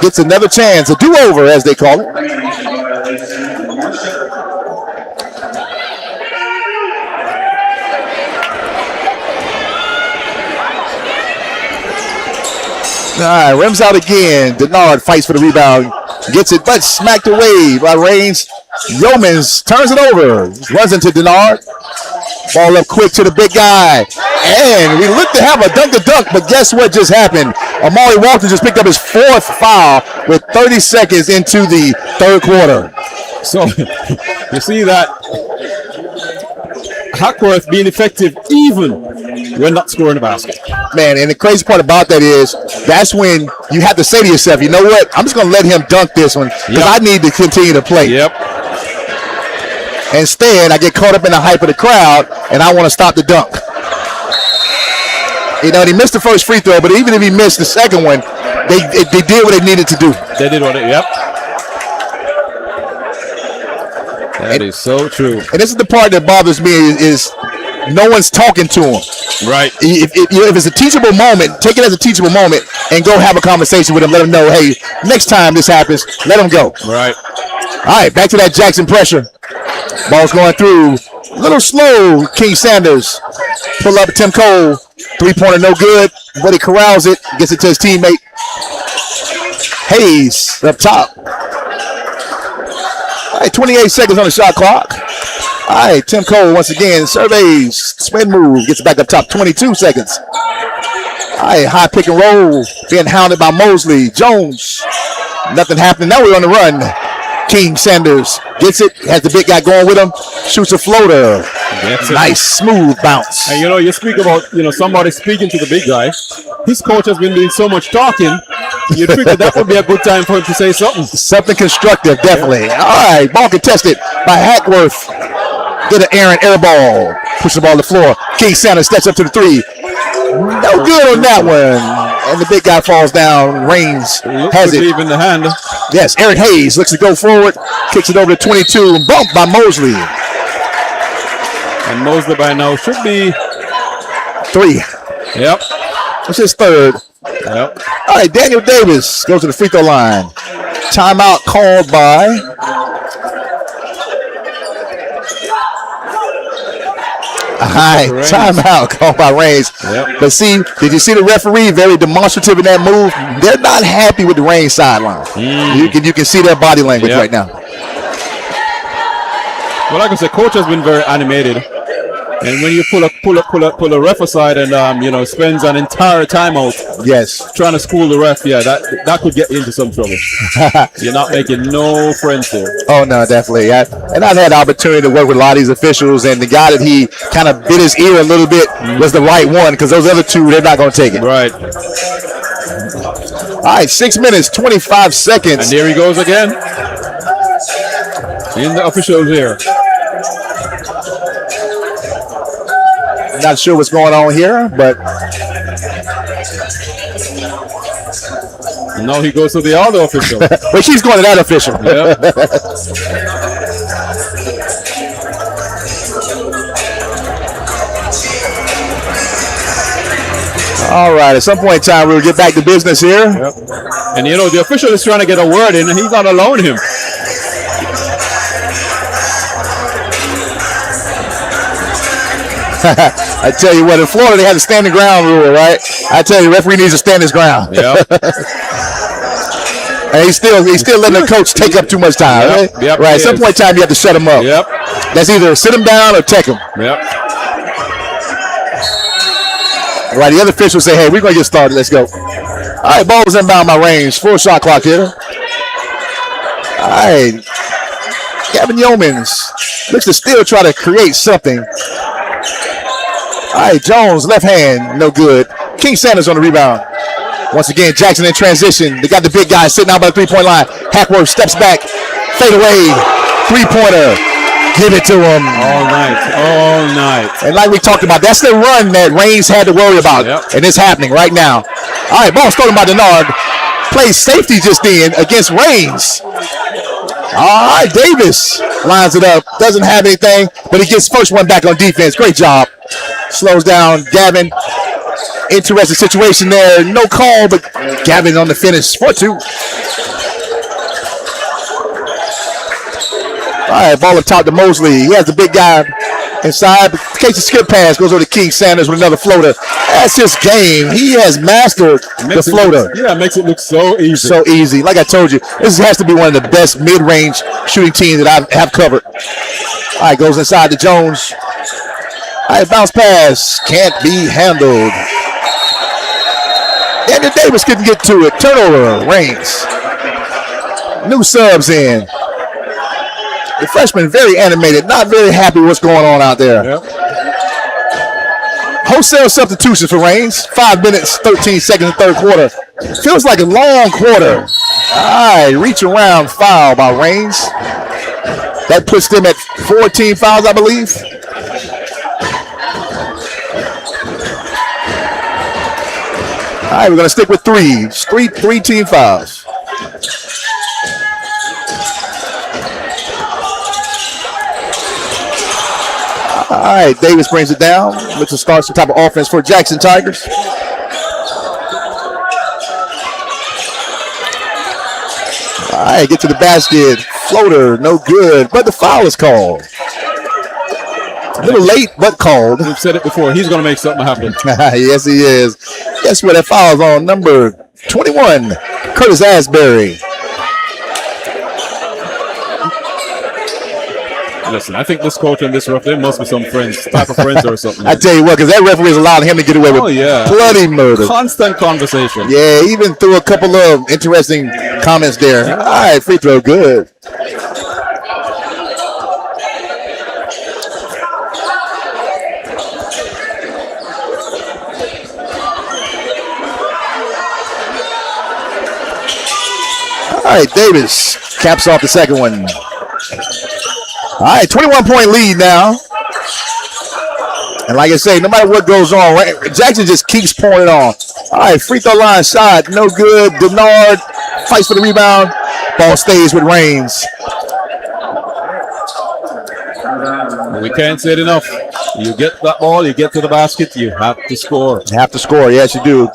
Gets another chance, a do-over as they call it. All right, rims out again. Denard fights for the rebound. Gets it, but smacked away by Reigns. Yeomans turns it over. Runs into Denard. Ball up quick to the big guy. And we look to have a dunk, but guess what just happened? Amari Walton just picked up his fourth foul with 30 seconds into the third quarter. So, you see that Hackworth being effective even when not scoring a basket. Man, and the crazy part about that is that's when you have to say to yourself, you know what? I'm just going to let him dunk this one because I need to continue to play. Yep. Instead, I get caught up in the hype of the crowd, and I want to stop the dunk. You know, he missed the first free throw, but even if he missed the second one, they did what they needed to do. They did what yep. That is so true. And this is the part that bothers me is no one's talking to him. Right. If it's a teachable moment, take it as a teachable moment and go have a conversation with him. Let him know, hey, next time this happens, let him go. Right. All right, back to that Jackson pressure. Ball's going through. A little slow, King Sanders. Pull up Tim Cole. Three-pointer no good, but he corrals it, gets it to his teammate. Hayes up top. All right, 28 seconds on the shot clock. All right, Tim Cole once again surveys, spin move, gets it back up top, 22 seconds. All right, high pick and roll, being hounded by Mosley. Jones, nothing happening. Now we're on the run. King Sanders gets it, has the big guy going with him, shoots a floater. Nice, smooth bounce. And you speak about, somebody speaking to the big guy. His coach has been doing so much talking. You'd figure that would be a good time for him to say something. Something constructive, definitely. Yeah. All right, ball contested by Hackworth. Get an Aaron air ball. Push the ball to the floor. King Sanders steps up to the three. No good on that one. And the big guy falls down. Reigns has it. In the hand. Yes, Eric Hayes looks to go forward. Kicks it over to 22. Bumped by Mosley. And Mosley by now should be 3. Yep. That's his third. Yep. All right, Daniel Davis goes to the free throw line. Timeout called by timeout called by Reigns. Yep. But see, did you see the referee very demonstrative in that move? They're not happy with the Reigns sideline. You can see their body language right now. Well, like I said, coach has been very animated. And when you pull a ref aside and spends an entire timeout, trying to school the ref, that could get you into some trouble. You're not making no friends there. Oh no, definitely. And I've had the opportunity to work with a lot of these officials, and the guy that he kind of bit his ear a little bit was the right one, because those other two, they're not going to take it. Right. All right, 6 minutes, 25 seconds. And there he goes again. In the officials here. Not sure what's going on here, but now he goes to the other official. but she's going to that official. Yep. All right, at some point in time, we'll get back to business here. Yep. And the official is trying to get a word in, and he's not allowing him. I tell you what, in Florida they had a standing ground rule, right? I tell you, the referee needs to stand his ground. Yep. And he's still letting the coach take up too much time, right? Yep, right. At some point in time, you have to shut him up. Yep. That's either sit him down or take him. Yep. Right. The other officials say, "Hey, we're gonna get started. Let's go." All right, ball is inbound by Reigns. 4 shot clock here. All right. Gavin Yeomans looks to still try to create something. All right, Jones, left hand, no good. King Sanders on the rebound. Once again, Jackson in transition. They got the big guy sitting out by the three-point line. Hackworth steps back, fade away, three-pointer. Give it to him. All night. And like we talked about, that's the run that Reigns had to worry about. Yep. And it's happening right now. All right, ball stolen by Denard. Plays safety just in against Reigns. All right, Davis lines it up. Doesn't have anything, but he gets first one back on defense. Great job. Slows down Gavin. Interesting situation there. No call, but Gavin on the finish for 2. All right, ball up top to Mosley. He has the big guy inside. But in case the skip pass goes over to King Sanders with another floater. That's his game. He has mastered the floater. It makes it look so easy. So easy. Like I told you, this has to be one of the best mid-range shooting teams that I have covered. All right, goes inside to Jones. All right, bounce pass. Can't be handled. Daniel Davis couldn't get to it. Turnover. Reigns. New subs in. The freshman very animated. Not very happy with what's going on out there. Yep. Wholesale substitution for Reigns. 5 minutes, 13 seconds in the third quarter. Feels like a long quarter. All right, reach around foul by Reigns. That puts them at 14 fouls, I believe. All right, we're going to stick with threes. Three team fouls. All right, Davis brings it down. Looks to start some type of offense for Jackson Tigers. All right, get to the basket. Floater, no good, but the foul is called. A little late, but called. We've said it before. He's going to make something happen. Yes, he is. Guess what? That foul's on number 21, Curtis Asbury. Listen, I think this coach and this ref, they must be some friends, type of friends or something. I tell you what, because that referee is allowing him to get away with bloody murder. Constant conversation. Yeah, even threw a couple of interesting comments there. All right, free throw, good. All right, Davis caps off the second one. All right, 21-point lead now. And like I say, no matter what goes on, Jackson just keeps pouring it on. All right, free throw line shot, no good. Denard fights for the rebound. Ball stays with Reigns. We can't say it enough. You get that ball, you get to the basket, you have to score. You have to score, yes you do.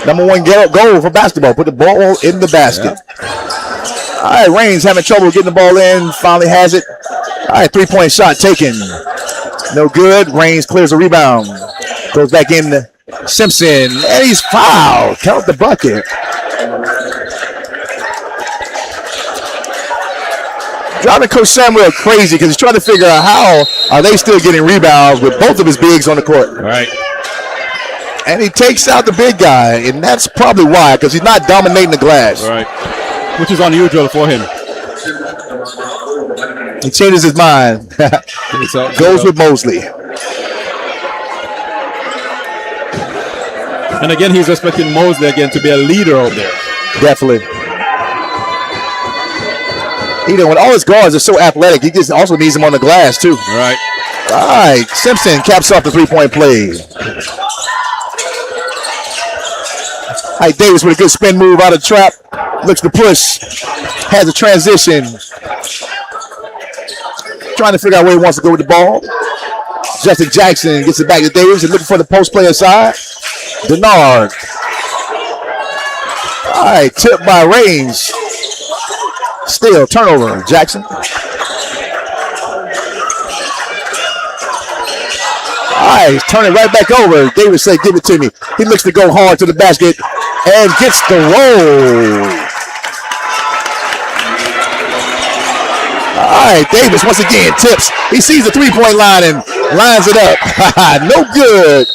Number one goal for basketball. Put the ball in the basket. Yeah. All right, Reigns having trouble getting the ball in. Finally has it. All right, three-point shot taken. No good. Reigns clears the rebound. Goes back in to Simpson. And he's fouled. Count the bucket. Driving Coach Samuel crazy because he's trying to figure out how are they still getting rebounds with both of his bigs on the court. All right. And he takes out the big guy, and that's probably why, because he's not dominating the glass. Right. Which is unusual for him. He changes his mind. Goes with Mosley. And again, he's expecting Mosley again to be a leader out there. Definitely. You know, when all his guards are so athletic, he just also needs them on the glass, too. Right. All right. Simpson caps off the three-point play. All right, Davis with a good spin move out of the trap. Looks to push. Has a transition. Trying to figure out where he wants to go with the ball. Justin Jackson gets it back to Davis and looking for the post player side. Denard. All right, tipped by Reigns. Still turnover, Jackson. All right, he's turning right back over. Davis said, give it to me. He looks to go hard to the basket and gets the roll. All right, Davis once again tips. He sees the three-point line and lines it up. No good.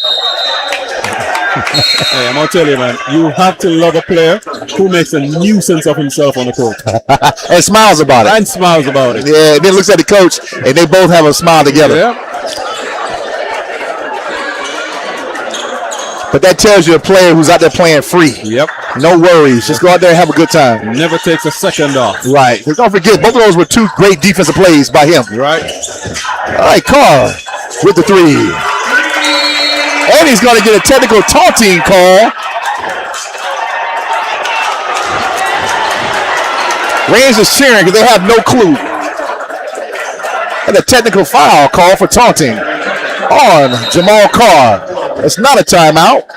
Hey, I'm going to tell you, man, you have to love a player who makes a nuisance of himself on the court. And smiles about it. And smiles about it. Yeah, and then looks at the coach, and they both have a smile together. Yeah. But that tells you a player who's out there playing free. Yep. No worries. Just go out there and have a good time. Never takes a second off. Right. Because don't forget, both of those were two great defensive plays by him. Right. All right, Carr with the three. And he's going to get a technical taunting call. Reigns is cheering because they have no clue. And a technical foul call for taunting on Jamal Carr. It's not a timeout.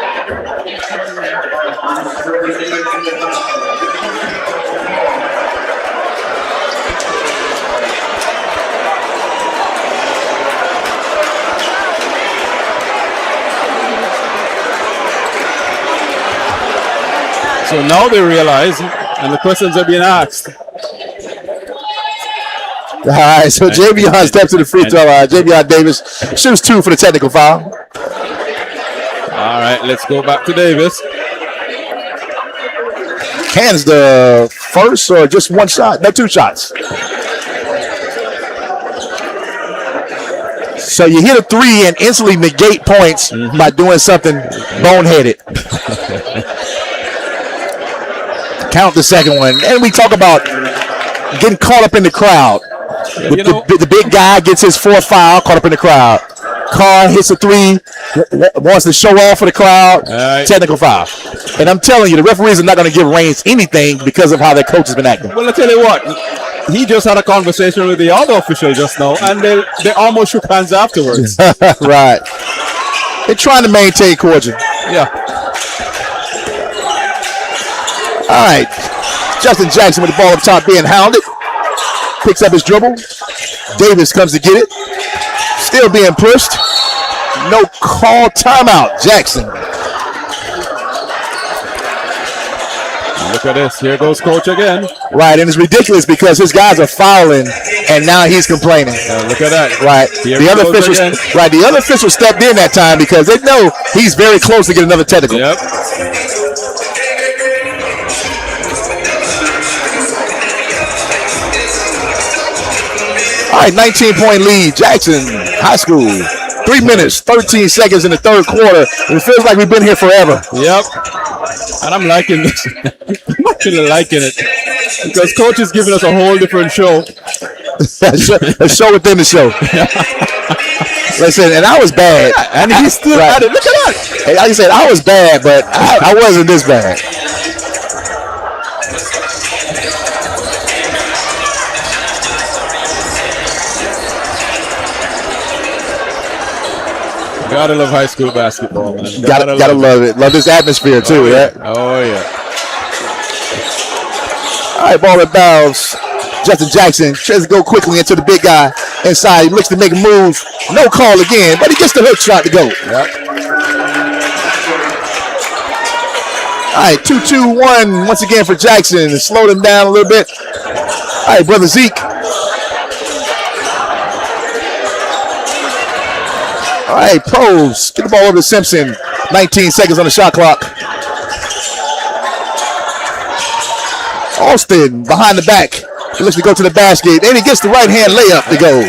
So now they realize, and the questions are being asked. All right, so Javion steps to the free throw line. Javion Davis shoots two for the technical foul. All right, let's go back to Davis. Hands the first or just one shot? No, two shots. So you hit a three and instantly negate points by doing something boneheaded. Count the second one. And we talk about getting caught up in the crowd. The big guy gets his fourth foul, caught up in the crowd. Carr hits a three, wants to show off for the crowd. Right. Technical foul. And I'm telling you, the referees are not going to give Reigns anything because of how their coach has been acting. Well, I tell you what, he just had a conversation with the other official just now, and they almost shook hands afterwards. Right. They're trying to maintain cordial. Yeah. All right. Justin Jackson with the ball up top being hounded. Picks up his dribble. Davis comes to get it. Still being pushed. No call, timeout. Jackson. Look at this. Here goes coach again. Right, and it's ridiculous because his guys are fouling, and now he's complaining. Look at that. Right. Here The other goes officials, again. right. The other officials stepped in that time because they know he's very close to get another technical. Yep. All right, 19-point lead. Jackson High School. 3 minutes, 13 seconds in the third quarter. It feels like we've been here forever. Yep. And I'm liking this. I'm actually liking it because coach is giving us a whole different show. A show within the show. Listen, and I was bad. And he's still at it. Look at that. Hey, like I said, I was bad, but I wasn't this bad. Gotta love high school basketball, man. Gotta love it. Love this atmosphere too, right? Oh yeah. All right, ball in bounds. Justin Jackson tries to go quickly into the big guy inside. He looks to make a move. No call again, but he gets the hook shot to go. Yep. All right, 2-2-1 once again for Jackson. Slowed him down a little bit. All right, brother Zeke. All right, pros. Get the ball over to Simpson. 19 seconds on the shot clock. Austin behind the back. He looks to go to the basket. And he gets the right-hand layup to go.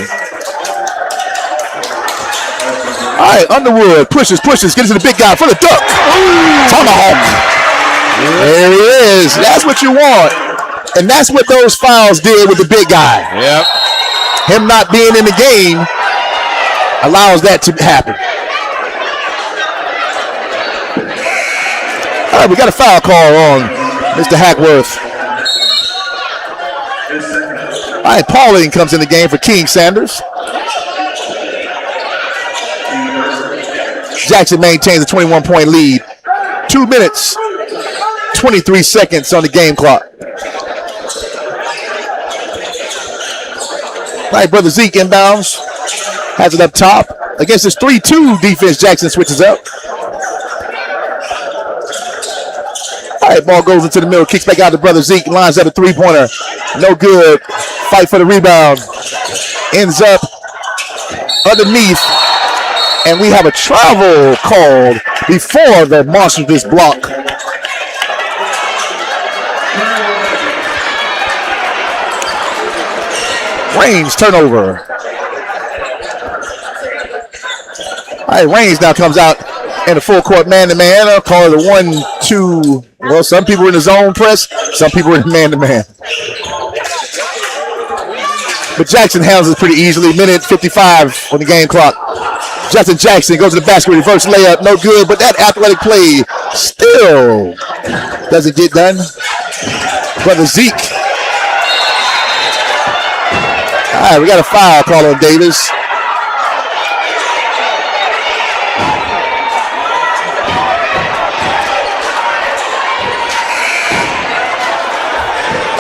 All right, Underwood pushes, gets to the big guy for the dunk. Tomahawk. There he is. That's what you want. And that's what those fouls did with the big guy. Yep. Him not being in the game allows that to happen. All right, we got a foul call on Mr. Hackworth. All right, Pauling comes in the game for King Sanders. Jackson maintains a 21-point lead. 2 minutes, 23 seconds on the game clock. All right, brother Zeke inbounds. Has it up top. Against this 3-2 defense, Jackson switches up. All right, ball goes into the middle. Kicks back out to brother Zeke. Lines up a three-pointer. No good. Fight for the rebound. Ends up underneath. And we have a travel called before the monstrous block. Reigns turnover. All right, Reigns now comes out in a full court man-to-man. I'll call it a 1-2. Well, some people in the zone press, some people in the man-to-man. But Jackson handles it pretty easily. Minute 55 on the game clock. Justin Jackson goes to the basket, reverse layup, no good, but that athletic play still doesn't get done. Brother Zeke. All right, we got a foul call on Davis.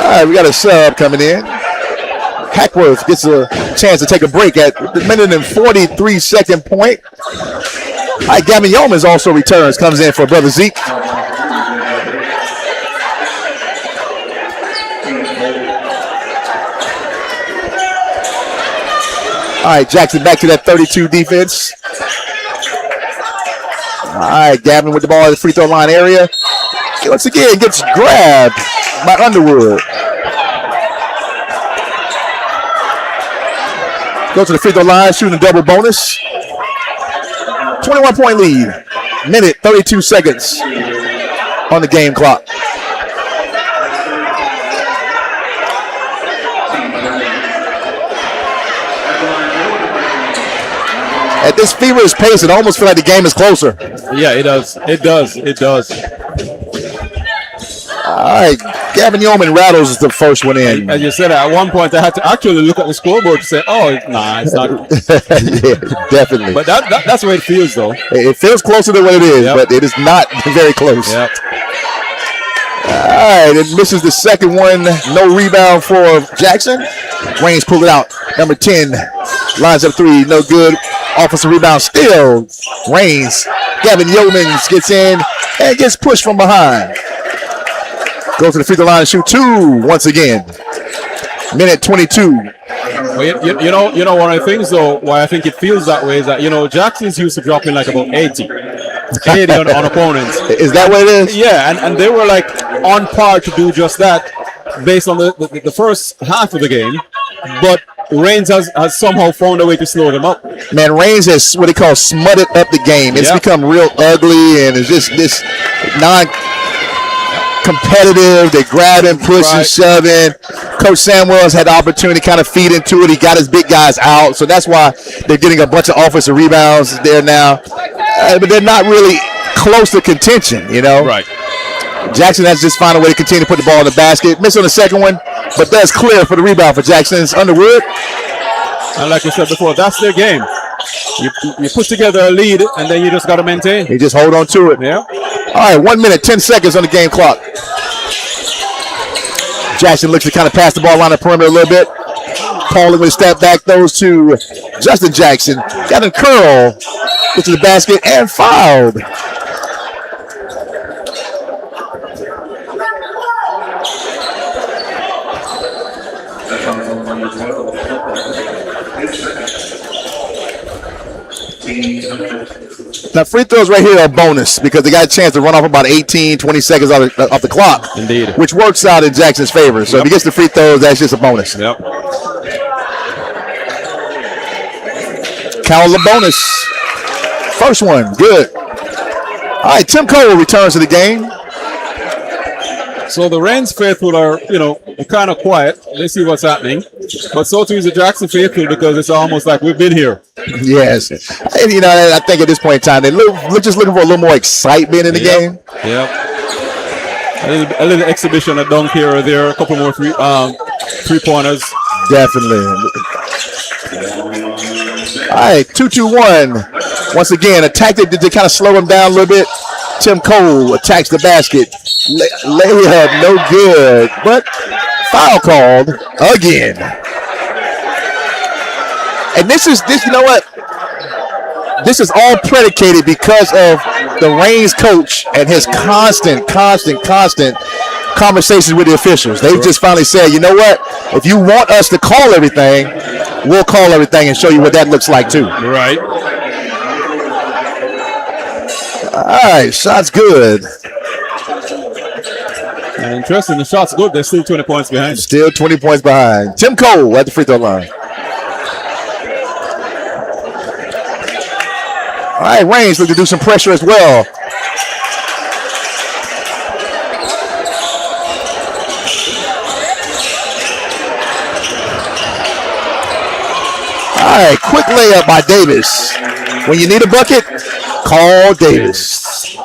All right, we got a sub coming in. Hackworth gets a chance to take a break at the minute and 43-second point. All right, Gavin Yeomans also returns, comes in for brother Zeke. All right, Jackson back to that 32 defense. All right, Gavin with the ball at the free throw line area. Once again, gets grabbed by Underwood. Go to the free throw line, shooting a double bonus. 21-point lead. Minute, 32 seconds on the game clock. At this feverish pace, it almost feels like the game is closer. Yeah, it does. It does. It does. All right, Gavin Yeoman rattles the first one in. As you said, at one point I had to actually look at the scoreboard to say, "Oh, nah, it's not." Yeah, definitely. But that's the way it feels, though. It feels closer than what it is, but it is not very close. Yep. All right, it misses the second one. No rebound for Jackson. Reigns pulled it out. Number 10, Lines up three, no good. Offensive rebound still. Reigns. Gavin Yeomans gets in and gets pushed from behind. Goes to the free throw line and shoot two once again. Minute 22. Well, you know one of the things though why I think it feels that way is that Jackson's used to dropping like about 80 on opponents. Is that what it is? Yeah, and they were like on par to do just that based on the first half of the game, but Reigns has somehow found a way to slow them up. Man, Reigns has what they call smutted up the game. It's become real ugly, and it's just this non-competitive. They grabbing, pushing, shoving. Coach Samuels had the opportunity to kind of feed into it. He got his big guys out, so that's why they're getting a bunch of offensive rebounds there now. But they're not really close to contention, Right. Jackson has to just find a way to continue to put the ball in the basket. Missed on the second one, but does clear for the rebound for Jackson. It's Underwood. And like I said before, that's their game. You put together a lead, and then you just got to maintain. You just hold on to it. Yeah. All right, 1 minute, 10 seconds on the game clock. Jackson looks to kind of pass the ball around the perimeter a little bit. Pauling with a step back, those to Justin Jackson. Got a curl, gets to the basket, and fouled. Now, free throws right here are a bonus because they got a chance to run off about 18, 20 seconds off the clock. Indeed. Which works out in Jackson's favor. So if he gets the free throws, that's just a bonus. Yep. Count the bonus. First one, good. All right, Tim Cole returns to the game. So the Reigns faithful are, kind of quiet. They see what's happening. But so too is the Jackson faithful because it's almost like we've been here. Yes. And, I think at this point in time, they're just looking for a little more excitement in the game. Yep. A little exhibition, a dunk here or there, a couple more three-pointers. Definitely. All right, 2-2-1. Once again, a tactic to kind of slow him down a little bit. Tim Cole attacks the basket. Layup, no good, but foul called again. And this is all predicated because of the Reigns coach and his constant conversations with the officials. They've just finally said, you know what? If you want us to call everything, we'll call everything and show you what that looks like too. Right. All right, shot's good. And interesting, the shot's good. They're still 20 points behind. Still 20 points behind. Tim Cole at the free throw line. All right, Reigns looking to do some pressure as well. All right, quick layup by Davis. When you need a bucket, call Davis.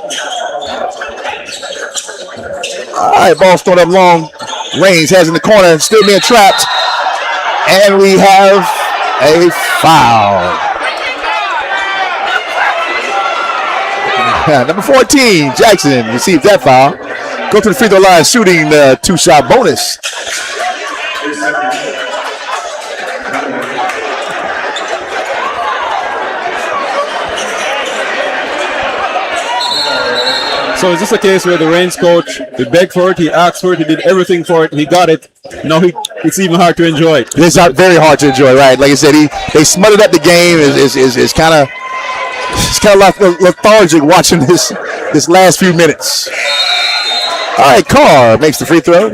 All right, ball's thrown up long. Reigns has in the corner, still being trapped. And we have a foul. Number 14, Jackson received that foul. Go to the free throw line, shooting the two-shot bonus. So is this a case where the Reigns coach, he begged for it, he asked for it, he did everything for it, he got it. Now it's even hard to enjoy it. It's very hard to enjoy, right? Like I said, they smutted up the game. It's kind of like lethargic watching this last few minutes. All right, Carr makes the free throw.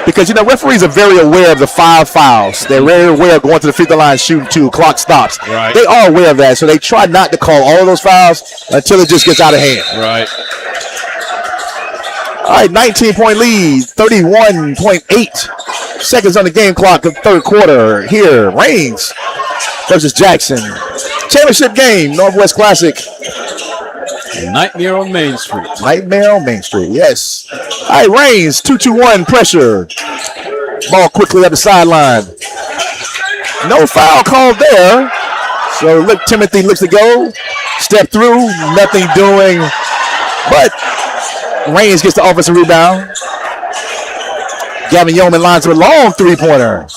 Because, referees are very aware of the 5 fouls. They're very aware of going to the free throw line, shooting 2, clock stops. Right. They are aware of that, so they try not to call all of those fouls until it just gets out of hand. Right. All right, 19-point lead, 31.8 seconds on the game clock of third quarter. Here, Reigns versus Jackson. Championship game, NorthWest Classic. Nightmare on Main Street. Nightmare on Main Street, yes. All right, Reigns, 2-2-1 pressure. Ball quickly up the sideline. No foul called there. So Timothy looks to go. Step through, nothing doing. But Reigns gets the offensive rebound. Gavin Yeoman lines with a long three-pointer.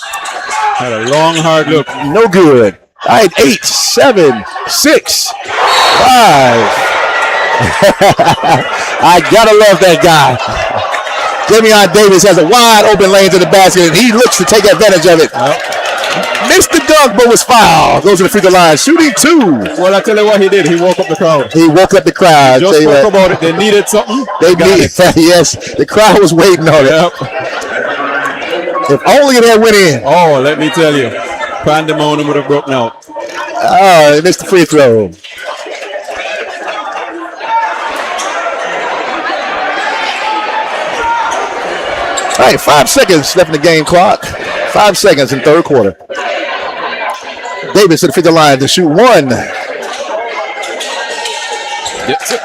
Had a long, hard look. No good. All right, 8, 7, 6, 5. I gotta love that guy. Damian Davis has a wide open lane to the basket, and he looks to take advantage of it. Missed the dunk, but was fouled. Goes to the free throw line, shooting 2. Well, I tell you what he did. He woke up the crowd. He woke up the crowd. Just spoke about it. They needed something. They needed it. Yes, the crowd was waiting on it. Yep. If only that went in. Oh, let me tell you. Pandemonium would have broken out. Oh, he missed the free throw. All right, 5 seconds left in the game clock. 5 seconds in third quarter. Davis to the free throw line to shoot 1.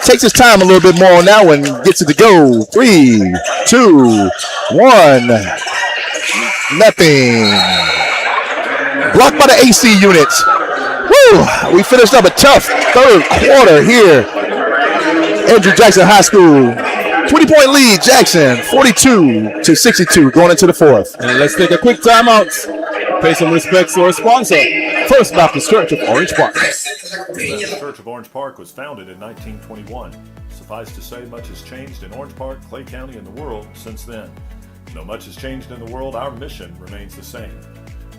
Takes his time a little bit more on that one. Gets it to go. 3, 2, 1. Nothing. Blocked by the AC units. Woo! We finished up a tough third quarter here. Andrew Jackson High School. 20-point lead, Jackson, 42-62, going into the fourth. And let's take a quick timeout. Pay some respects to our sponsor, First Baptist Church of Orange Park. The Church of Orange Park was founded in 1921. Suffice to say, much has changed in Orange Park, Clay County, and the world since then. Though much has changed in the world, our mission remains the same.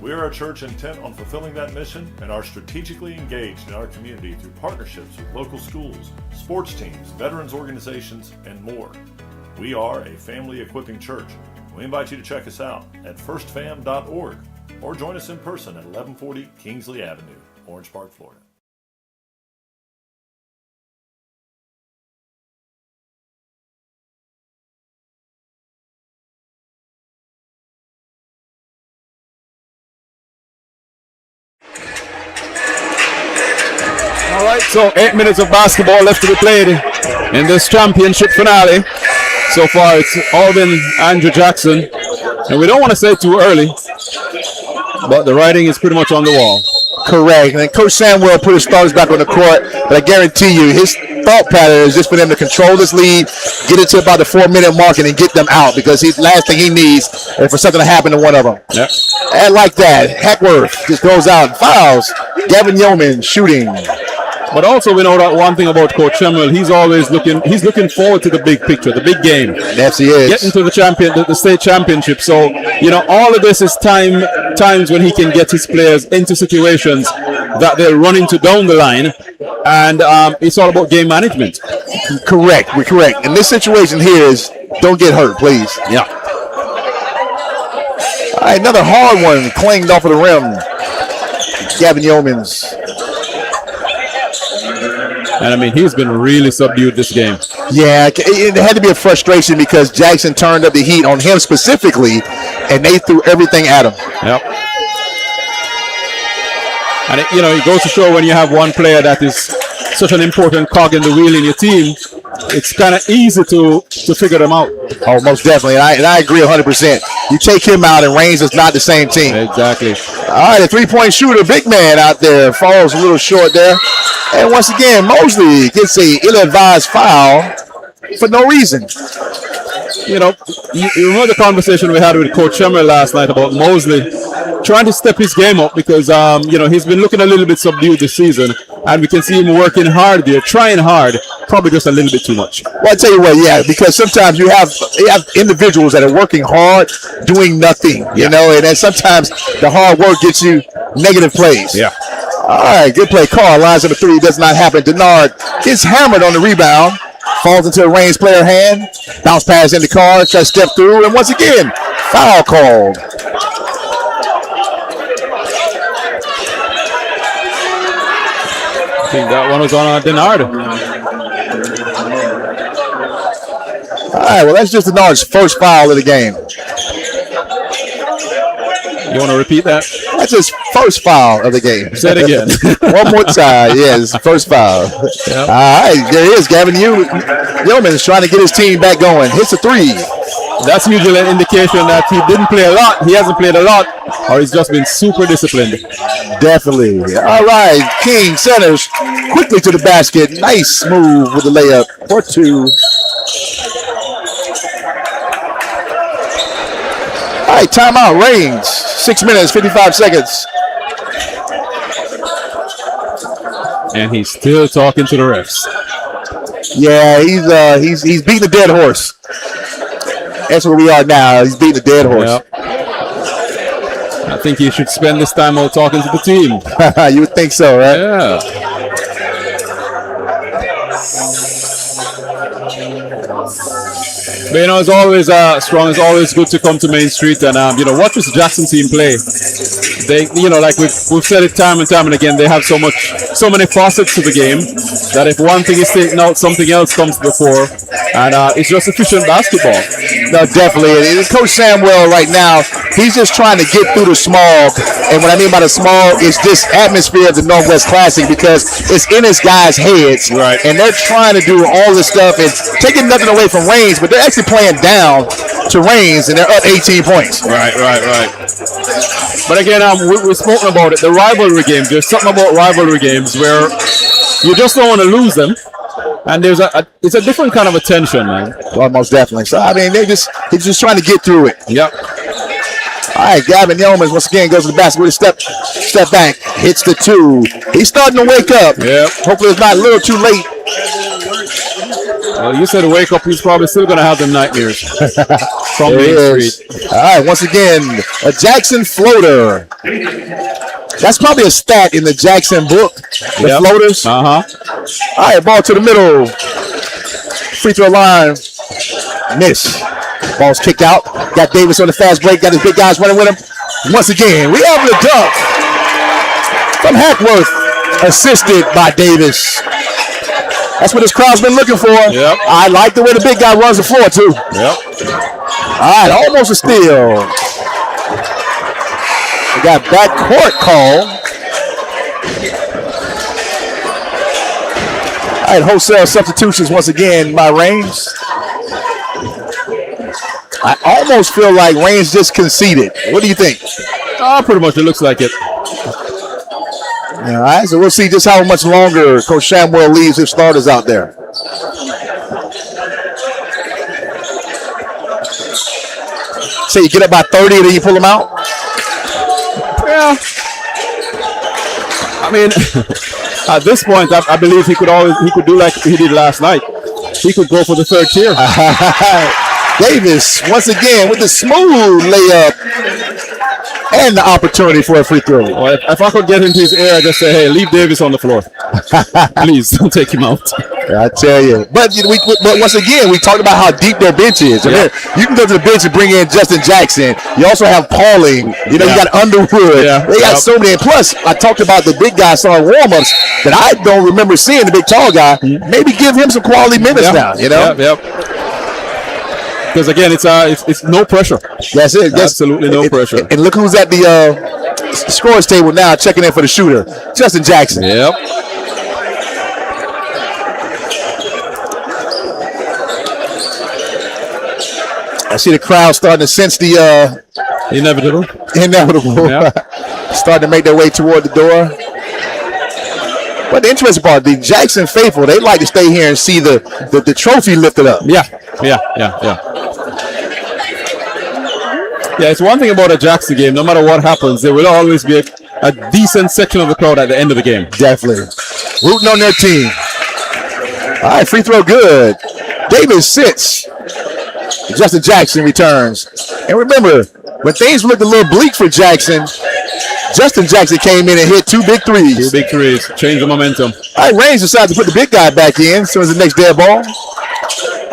We are a church intent on fulfilling that mission and are strategically engaged in our community through partnerships with local schools, sports teams, veterans organizations, and more. We are a family equipping church. We invite you to check us out at firstfam.org or join us in person at 1140 Kingsley Avenue, Orange Park, Florida. All right, so 8 minutes of basketball left to be played in this championship finale. So far, it's all been Andrew Jackson. And we don't want to say too early, but the writing is pretty much on the wall. Correct. And Coach Samuel put his starters back on the court, but I guarantee you his thought pattern is just for them to control this lead, get it to about the 4-minute mark, and then get them out because the last thing he needs is for something to happen to one of them. Yep. And like that, Hackworth just goes out and fouls. Gavin Yeoman shooting. But also we know that one thing about Coach Samuel, he's looking forward to the big picture, the big game. Yes, he is. Getting to the state championship. So, all of this is times when he can get his players into situations that they'll run into down the line. And it's all about game management. Correct. We're correct. And this situation here is don't get hurt, please. Yeah. All right, another hard one clanged off of the rim. Gavin Yeoman's. And I mean, he's been really subdued this game. Yeah, it had to be a frustration because Jackson turned up the heat on him specifically, and they threw everything at him. Yep. And it goes to show when you have one player that is such an important cog in the wheel in your team, it's kind of easy to figure them out. Oh, most definitely. And I agree 100%. You take him out, and Reigns is not the same team. Exactly. All right, a three-point shooter, big man out there, falls a little short there. And once again, Mosley gets a ill-advised foul for no reason. You remember the conversation we had with Coach Samuel last night about Mosley trying to step his game up because, he's been looking a little bit subdued this season. And we can see him working hard there, trying hard, probably just a little bit too much. Well, I tell you what, yeah, because sometimes you have individuals that are working hard, doing nothing, and then sometimes the hard work gets you negative plays. Yeah. All right, good play. Carl lines up a three. Does not happen. Denard gets hammered on the rebound. Falls into a Reigns player hand. Bounce pass into Carr. Tries to step through. And once again, foul called. I think that one was on Denard. All right, well, that's just Denard's first foul of the game. You want to repeat that? That's his first foul of the game. Say it again. One more time. Yes, first foul. Yep. All right, there he is. Gavin Yeoman is trying to get his team back going. Hits a three. That's usually an indication that he didn't play a lot. He hasn't played a lot, or he's just been super disciplined. Definitely. All right, King centers quickly to the basket. Nice move with the layup for two. All right, timeout. Reigns. 6 minutes, 55 seconds. And he's still talking to the refs. Yeah, he's beating the dead horse. That's where we are now. He's beating the dead horse. Yep. I think he should spend this time out talking to the team. You would think so, right? Yeah. But it's always strong. It's always good to come to Main Street and watch this Jackson team play. They, like we've said it time and time and again, they have so many facets to the game that if one thing is taken out, something else comes before, and it's just efficient basketball. No, definitely. And Coach Samuel right now, he's just trying to get through the smog. And what I mean by the smog is this atmosphere of the Northwest Classic, because it's in his guys' heads. Right. And they're trying to do all this stuff and taking nothing away from Reigns, but they're actually playing down to Reigns, and they're up 18 points. Right. But again, we've spoken about it. The rivalry games, there's something about rivalry games where you just don't want to lose them. And there's it's a different kind of attention, man. Well, most definitely. So, I mean, he's just trying to get through it. Yep. All right, Gavin Yeomans once again goes to the basket with a step back, hits the 2. He's starting to wake up. Yep. Hopefully it's not a little too late. Well, you said wake up, he's probably still going to have them nightmares from Main Street. All right, once again, a Jackson floater. That's probably a stat in the Jackson book, the floaters. Uh-huh. All right, ball to the middle. Free throw line. Miss. Ball's kicked out. Got Davis on the fast break. Got his big guys running with him. Once again, we have the dunk from Hackworth, assisted by Davis. That's what this crowd's been looking for. Yep. I like the way the big guy runs the floor, too. Yep. All right, almost a steal. We got backcourt call. All right, wholesale substitutions once again by Reigns. I almost feel like Reigns just conceded. What do you think? Pretty much, it looks like it. All right, so we'll see just how much longer Coach Samuel leaves his starters out there. So you get up by 30 and then you pull them out? Yeah. I mean, at this point, I believe he could do like he did last night. He could go for the third tier. Davis, once again, with the smooth layup and the opportunity for a free throw. Well, if I could get into his ear, I'd just say, hey, leave Davis on the floor. Please, don't take him out. I tell you. But once again, we talked about how deep their bench is. Yeah. You can go to the bench and bring in Justin Jackson. You also have Pauling. You got Underwood. Yeah. They got so many. And plus, I talked about the big guy starting warm-ups that I don't remember seeing, the big tall guy. Maybe give him some quality minutes now, Yep. Because again, it's no pressure. That's it. Absolutely no pressure. And look who's at the scorers table now, checking in for the shooter, Justin Jackson. Yep. I see the crowd starting to sense the Inevitable. Yep. Starting to make their way toward the door. But the interesting part, the Jackson faithful, they like to stay here and see the trophy lifted up. Yeah, it's one thing about a Jackson game. No matter what happens, there will always be a decent section of the crowd at the end of the game. Definitely. Rooting on their team. All right, free throw good. Davis sits. Justin Jackson returns. And remember, when things looked a little bleak for Jackson, Justin Jackson came in and hit 2 big threes. 2 big threes. Change the momentum. All right, Reigns decides to put the big guy back in. So it's the next dead ball.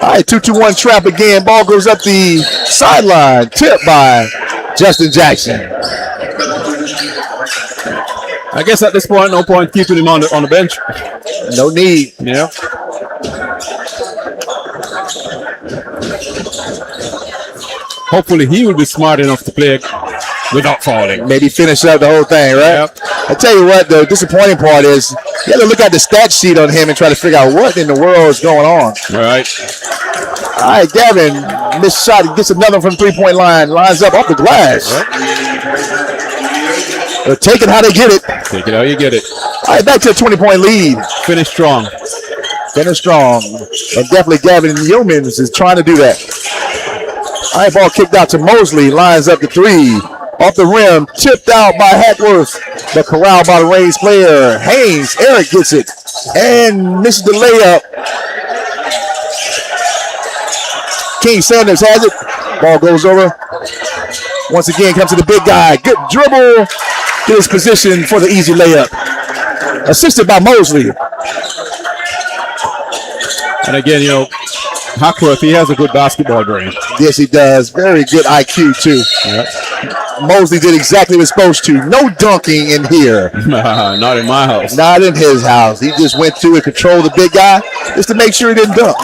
All right, 2-2-1 trap again. Ball goes up the sideline. Tipped by Justin Jackson. I guess at this point, no point keeping him on the bench. No need. Yeah. Hopefully he will be smart enough to play without falling. Maybe finish up the whole thing, right? Yep. I tell you what, the disappointing part is you have to look at the stat sheet on him and try to figure out what in the world is going on. All right. All right, Gavin, missed shot. He gets another from 3-point line. Lines up off the glass. They're taking how they get it. Take it how you get it. All right, back to a 20-point lead. Finish strong. Finish strong. And definitely Gavin Yeomans is trying to do that. All right, ball kicked out to Mosley. Lines up the three. Off the rim. Tipped out by Hackworth. But corralled by the Rays player. Haynes. Eric gets it. And misses the layup. King Sanders has it. Ball goes over. Once again, comes to the big guy. Good dribble. Get his position for the easy layup. Assisted by Mosley. And again, Hackworth, he has a good basketball brain. Yes, he does. Very good IQ, too. Yep. Mosley did exactly what he was supposed to. No dunking in here. Not in my house. Not in his house. He just went through and controlled the big guy just to make sure he didn't dunk.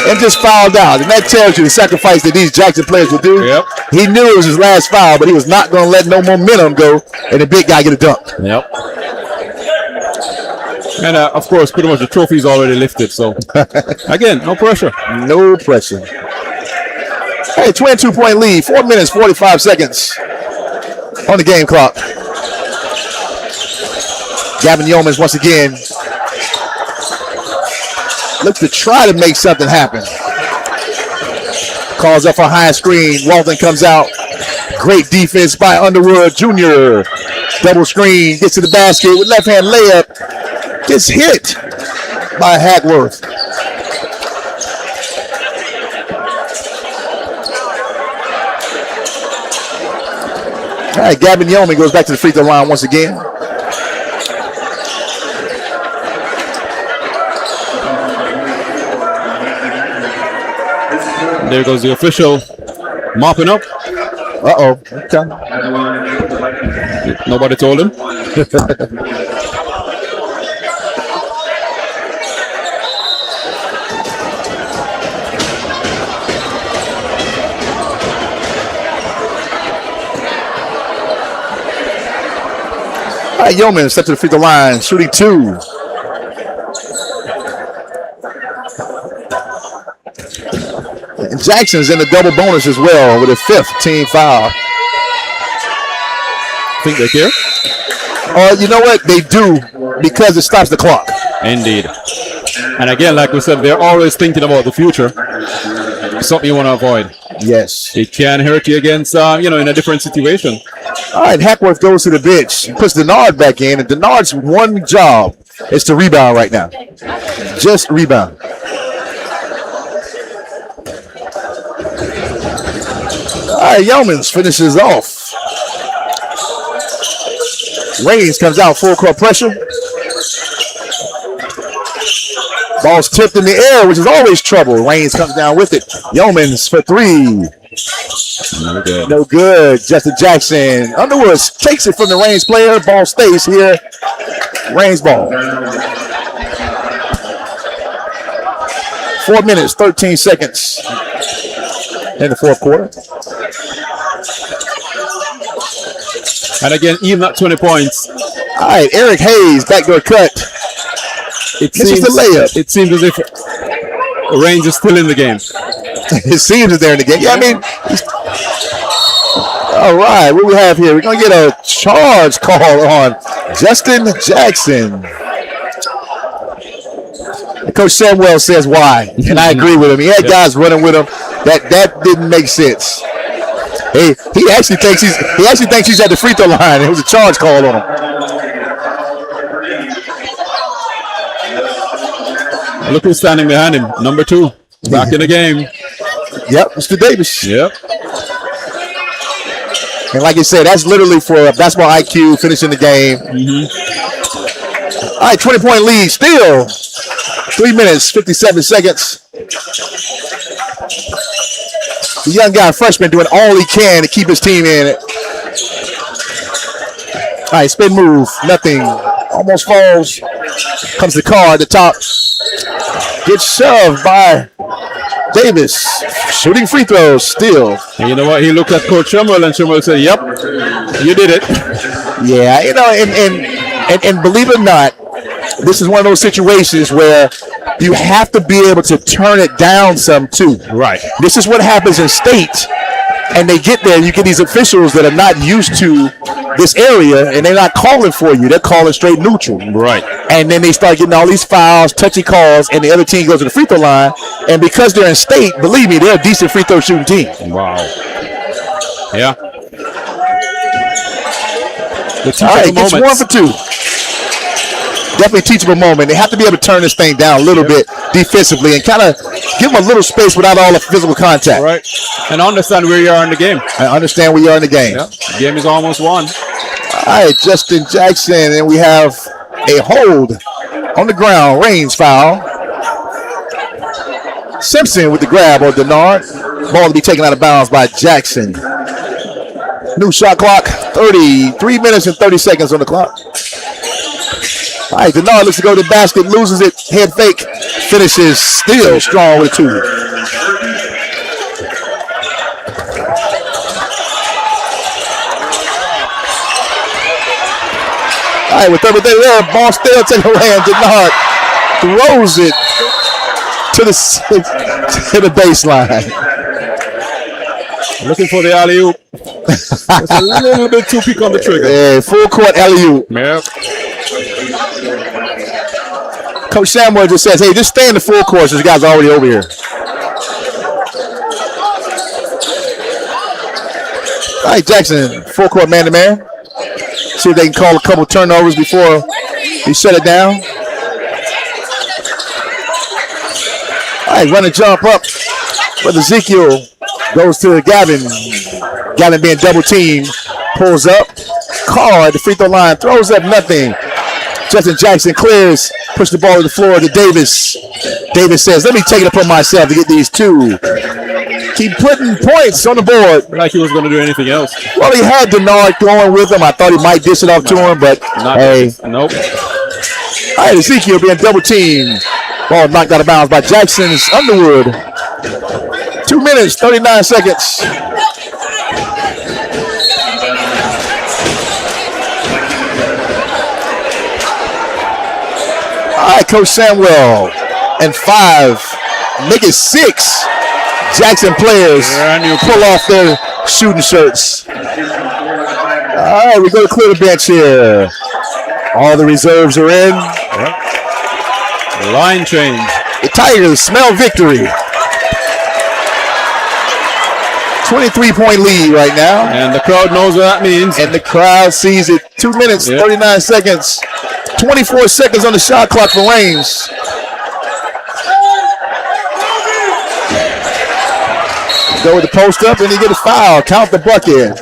And just fouled out. And that tells you the sacrifice that these Jackson players would do. Yep. He knew it was his last foul, but he was not going to let no momentum go and the big guy get a dunk. Yep. And of course, pretty much the trophy's already lifted. So again, no pressure. No pressure. Hey, 22-point lead. 4 minutes, 45 seconds on the game clock. Gavin Yeomans once again looks to try to make something happen. Calls up a high screen. Walton comes out. Great defense by Underwood Jr. Double screen. Gets to the basket with left hand layup. Gets hit by Hackworth. All right, Gavin Yeoman goes back to the free throw line once again. There goes the official mopping up. Uh-oh. Okay. Nobody told him. All right, Yeoman steps to the free throw line, shooting two. And Jackson's in the double bonus as well with a fifth team foul. Think they care? You know what? They do because it stops the clock. Indeed. And again, like we said, they're always thinking about the future. Something you want to avoid. Yes. It can hurt you against, in a different situation. All right, Hackworth goes to the bench, puts Denard back in, and Denard's one job is to rebound right now. Just rebound. All right, Yeomans finishes off. Raines comes out full court pressure. Ball's tipped in the air, which is always trouble. Raines comes down with it. Yeomans for three. No good. No good. Justin Jackson. Underwood takes it from the Raines player. Ball stays here. Raines ball. 4 minutes, 13 seconds in the fourth quarter. And again, even at 20 points. All right, Eric Hayes, backdoor cut. It Misses the layup. It seems as if Raines is still in the game. It seems that they're in the game. Yeah, I mean, all right, what we have here? We're going to get a charge call on Justin Jackson. And Coach Samuel says why, and I agree with him. He had guys running with him. That didn't make sense. He actually thinks he's at the free throw line. It was a charge call on him. Look who's standing behind him. Number 2. Back in the game. Yep, Mr. Davis. Yep. And like I said, that's literally for basketball IQ, finishing the game. Mm-hmm. All right, 20-point lead still. 3 minutes, 57 seconds. The young guy, freshman, doing all he can to keep his team in it. All right, spin move, nothing. Almost falls. Comes the car at the top. Gets shoved by Davis. Shooting free throws still. And you know what? He looked at Coach Shumwell and Shumwell said, yep, you did it. Yeah, and believe it or not, this is one of those situations where you have to be able to turn it down some too. Right. This is what happens in state, and they get there. You get these officials that are not used to this area, and they're not calling for you. They're calling straight neutral. Right. And then they start getting all these fouls, touchy calls, and the other team goes to the free throw line. And because they're in state, believe me, they're a decent free throw shooting team. Wow. Yeah. All right, it's 1 for 2. Definitely teachable moment. They have to be able to turn this thing down a little bit defensively and kind of give them a little space without all the physical contact. Right. And understand where you are in the game. And understand where you are in the game. Yeah. The game is almost won. All right, Justin Jackson, and we have a hold on the ground, Reigns foul. Simpson with the grab on Denard. Ball to be taken out of bounds by Jackson. New shot clock, 33 minutes and 30 seconds on the clock. All right, Denard looks to go to the basket, loses it, head fake, finishes still strong with a 2. All right, with everything there, ball still taken away, and Denard throws it to the baseline. Looking for the alley-oop. It's a little bit too quick on the trigger. Yeah, full court alley-oop. Yep. Coach Samuel just says, hey, just stay in the full court. This guy's already over here. All right, Jackson, full court man-to-man. See if they can call a couple turnovers before he shut it down. All right, run and jump up. But Ezekiel goes to Gavin. Gavin being double teamed. Pulls up. Carr at the free throw line. Throws up nothing. Justin Jackson clears. Push the ball to the floor to Davis. Davis says, let me take it upon myself to get these 2. Keep putting points on the board. Like he was going to do anything else. Well, he had Denard going with him. I thought he might dish it off to him, but hey. Nope. All right, Ezekiel being double teamed. Ball knocked out of bounds by Jackson's Underwood. 2 minutes, 39 seconds. All right, Coach Samuel. And 5. Make it 6. Jackson players pull off their shooting shirts. All right, we go to clear the bench here. All the reserves are in. Yep. Line change. The Tigers smell victory. 23-point lead right now. And the crowd knows what that means. And the crowd sees it. 2 minutes, 39 seconds. 24 seconds on the shot clock for Reigns. Go with the post up and you get a foul. Count the bucket.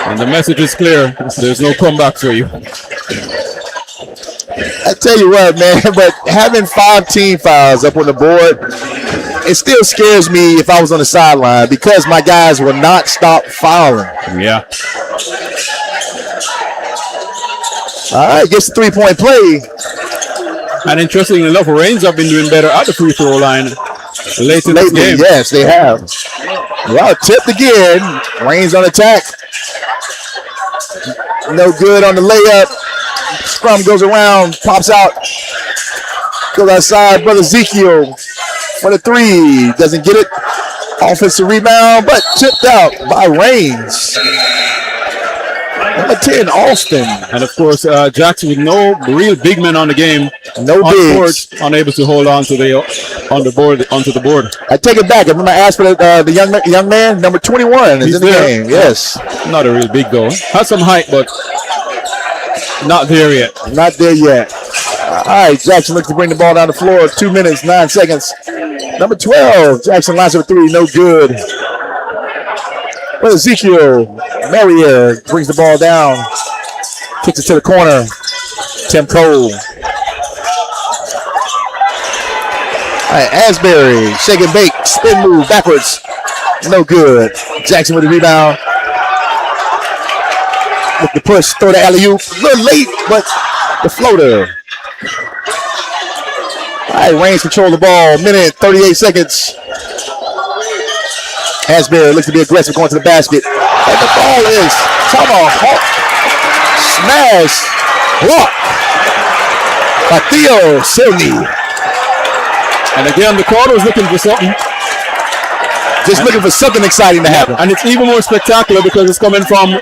And the message is clear. There's no comeback for you. I tell you what, man, but having 5 team fouls up on the board, it still scares me if I was on the sideline because my guys will not stop fouling. Yeah. All right, gets the 3-point play. And interestingly enough, Reigns have been doing better at the free throw line lately in this game. Yes, they have. Well, tipped again. Reigns on attack. No good on the layup. Scrum goes around, pops out. Goes outside, brother Ezekiel for the 3. Doesn't get it. Offensive rebound, but tipped out by Reigns. Number 10, Austin. And of course, Jackson with no real big men on the game. No bigs. Unable to hold on to onto the board. I take it back. I'm going to ask for the young man, number 21 is in the game. Yes. Not a real big though. Has some height, but not there yet. Not there yet. All right, Jackson looks to bring the ball down the floor. 2 minutes, 9 seconds. Number 12, Jackson lines up a 3, no good. But Ezekiel Merrier brings the ball down. Kicks it to the corner. Tim Cole. All right, Asbury, shake and bake, spin move, backwards. No good. Jackson with the rebound. With the push, throw the alley-oop. A little late, but the floater. All right, Reigns control the ball. Minute, 38 seconds. Asbury looks to be aggressive going to the basket. And the ball is tomahawk. Smash. Block. By Theo Silney. And again, the crowd was looking for something. Just looking for something exciting to happen. And it's even more spectacular because it's coming from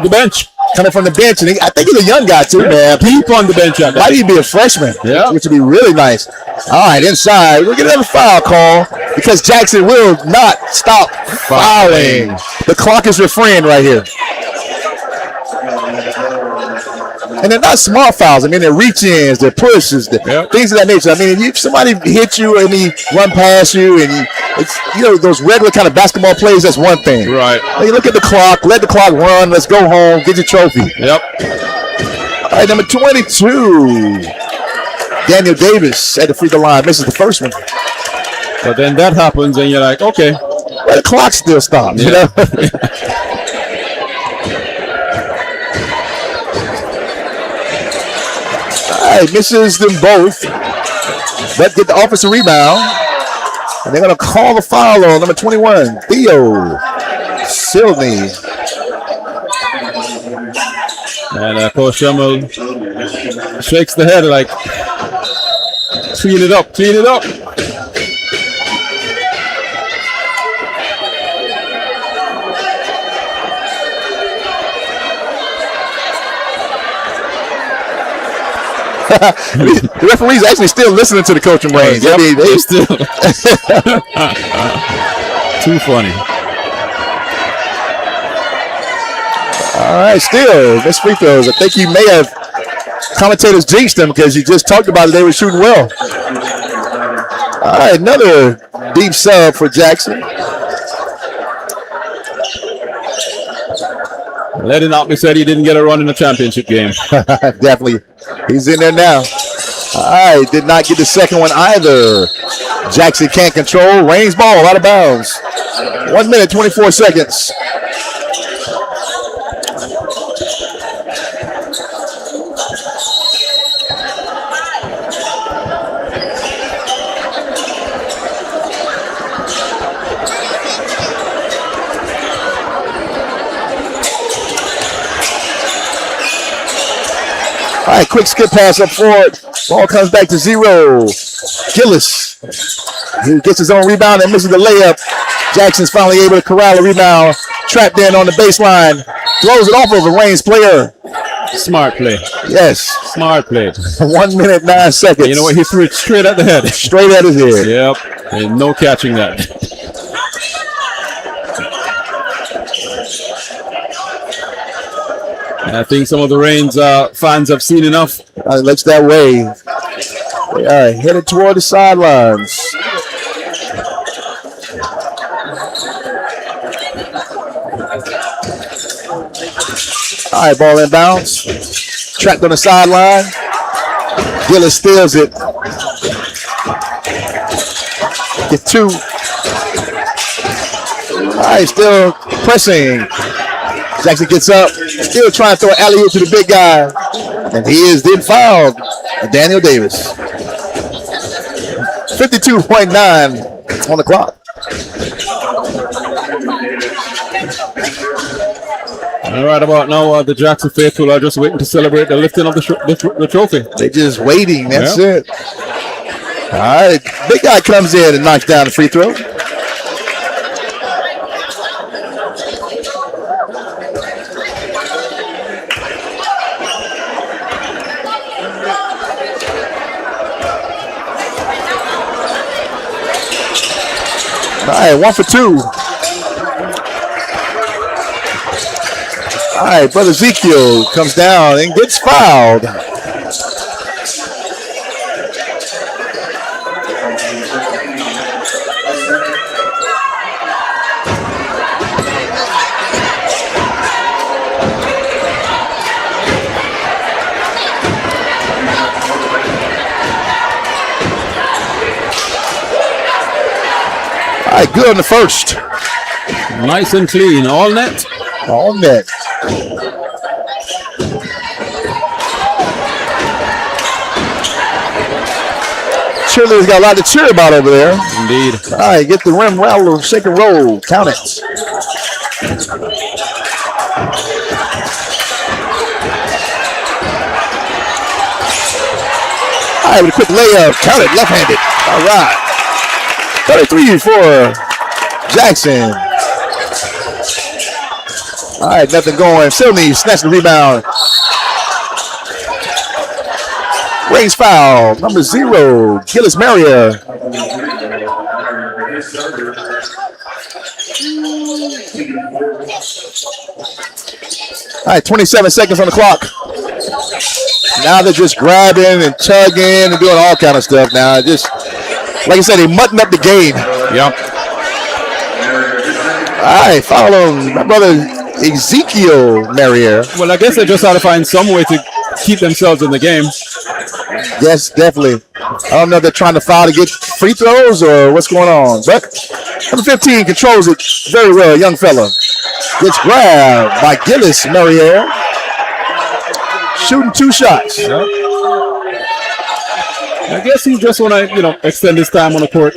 the bench. coming from the bench, and I think he's a young guy too, man. Deep on the bench out there. Might even be a freshman, which would be really nice. All right, inside. We'll get another foul call because Jackson will not stop fouling. The clock is your friend right here. And they're not small fouls. I mean, they're reach-ins, they're pushes, things of that nature. I mean, if somebody hit you and he run past you, and it's those regular kind of basketball plays, that's one thing. Right. You look at the clock, let the clock run, let's go home, get your trophy. Yep. All right, number 22, Daniel Davis at the free throw line, misses the first one. But then that happens, and you're like, okay. Well, the clock still stops, you know? All right, misses them both, but get the offensive rebound. And they're going to call the foul on number 21, Theo Silney. And Coach Schummel shakes the head like, clean it up, clean it up. The referee's actually still listening to the coaching brains. Yep, they still. Too funny. All right, still, missed free throws. I think you may have commentators jinxed them because you just talked about it. They were shooting well. All right, another deep sub for Jackson. Let it not be said he didn't get a run in the championship game. Definitely. He's in there now. All right, did not get the second one either. Jackson can't control. Rains ball out of bounds. 1 minute, 24 seconds. All right, quick skip pass up forward. Ball comes back to 0. Gillis, he gets his own rebound and misses the layup. Jackson's finally able to corral a rebound. Trapped in on the baseline. Throws it off of a Reigns player. Smart play. Yes. Smart play. 1 minute, 9 seconds. You know what? He threw it straight at the head. Straight at his head. Yep. And no catching that. I think some of the Reigns fans have seen enough. It looks that way. They are headed toward the sidelines. All right, ball inbounds. Trapped on the sideline. Gillis steals it. Get 2. All right, still pressing. Jackson gets up, still trying to throw an alley-oop to the big guy. And he is then fouled. Daniel Davis. 52.9 on the clock. All right, about now, the Jackson faithful are just waiting to celebrate the lifting of the trophy. They're just waiting. That's it. All right, big guy comes in and knocks down the free throw. All right, 1 for 2. All right, Brother Ezekiel comes down and gets fouled. All right, good on the first. Nice and clean, all net. All net. Cheerleaders got a lot to cheer about over there. Indeed. All right, get the rim rattle, shake and roll. Count it. All right, with a quick layup. Count it, left-handed. All right. 33 for Jackson. All right, nothing going. Silney snatched the rebound. Raise foul. Number 0, Gillis Maria. All right, 27 seconds on the clock. Now they're just grabbing and chugging and doing all kind of stuff now. Just, like I said, they mutton up the game. Yep. All right, follow my brother Ezekiel Marriere. Well, I guess they just had to find some way to keep themselves in the game. Yes, definitely. I don't know if they're trying to foul to get free throws or what's going on. But number 15 controls it very well, young fella. Gets grabbed by Gillis Marriere. Shooting 2 shots. Yep. I guess he just want to, extend his time on the court.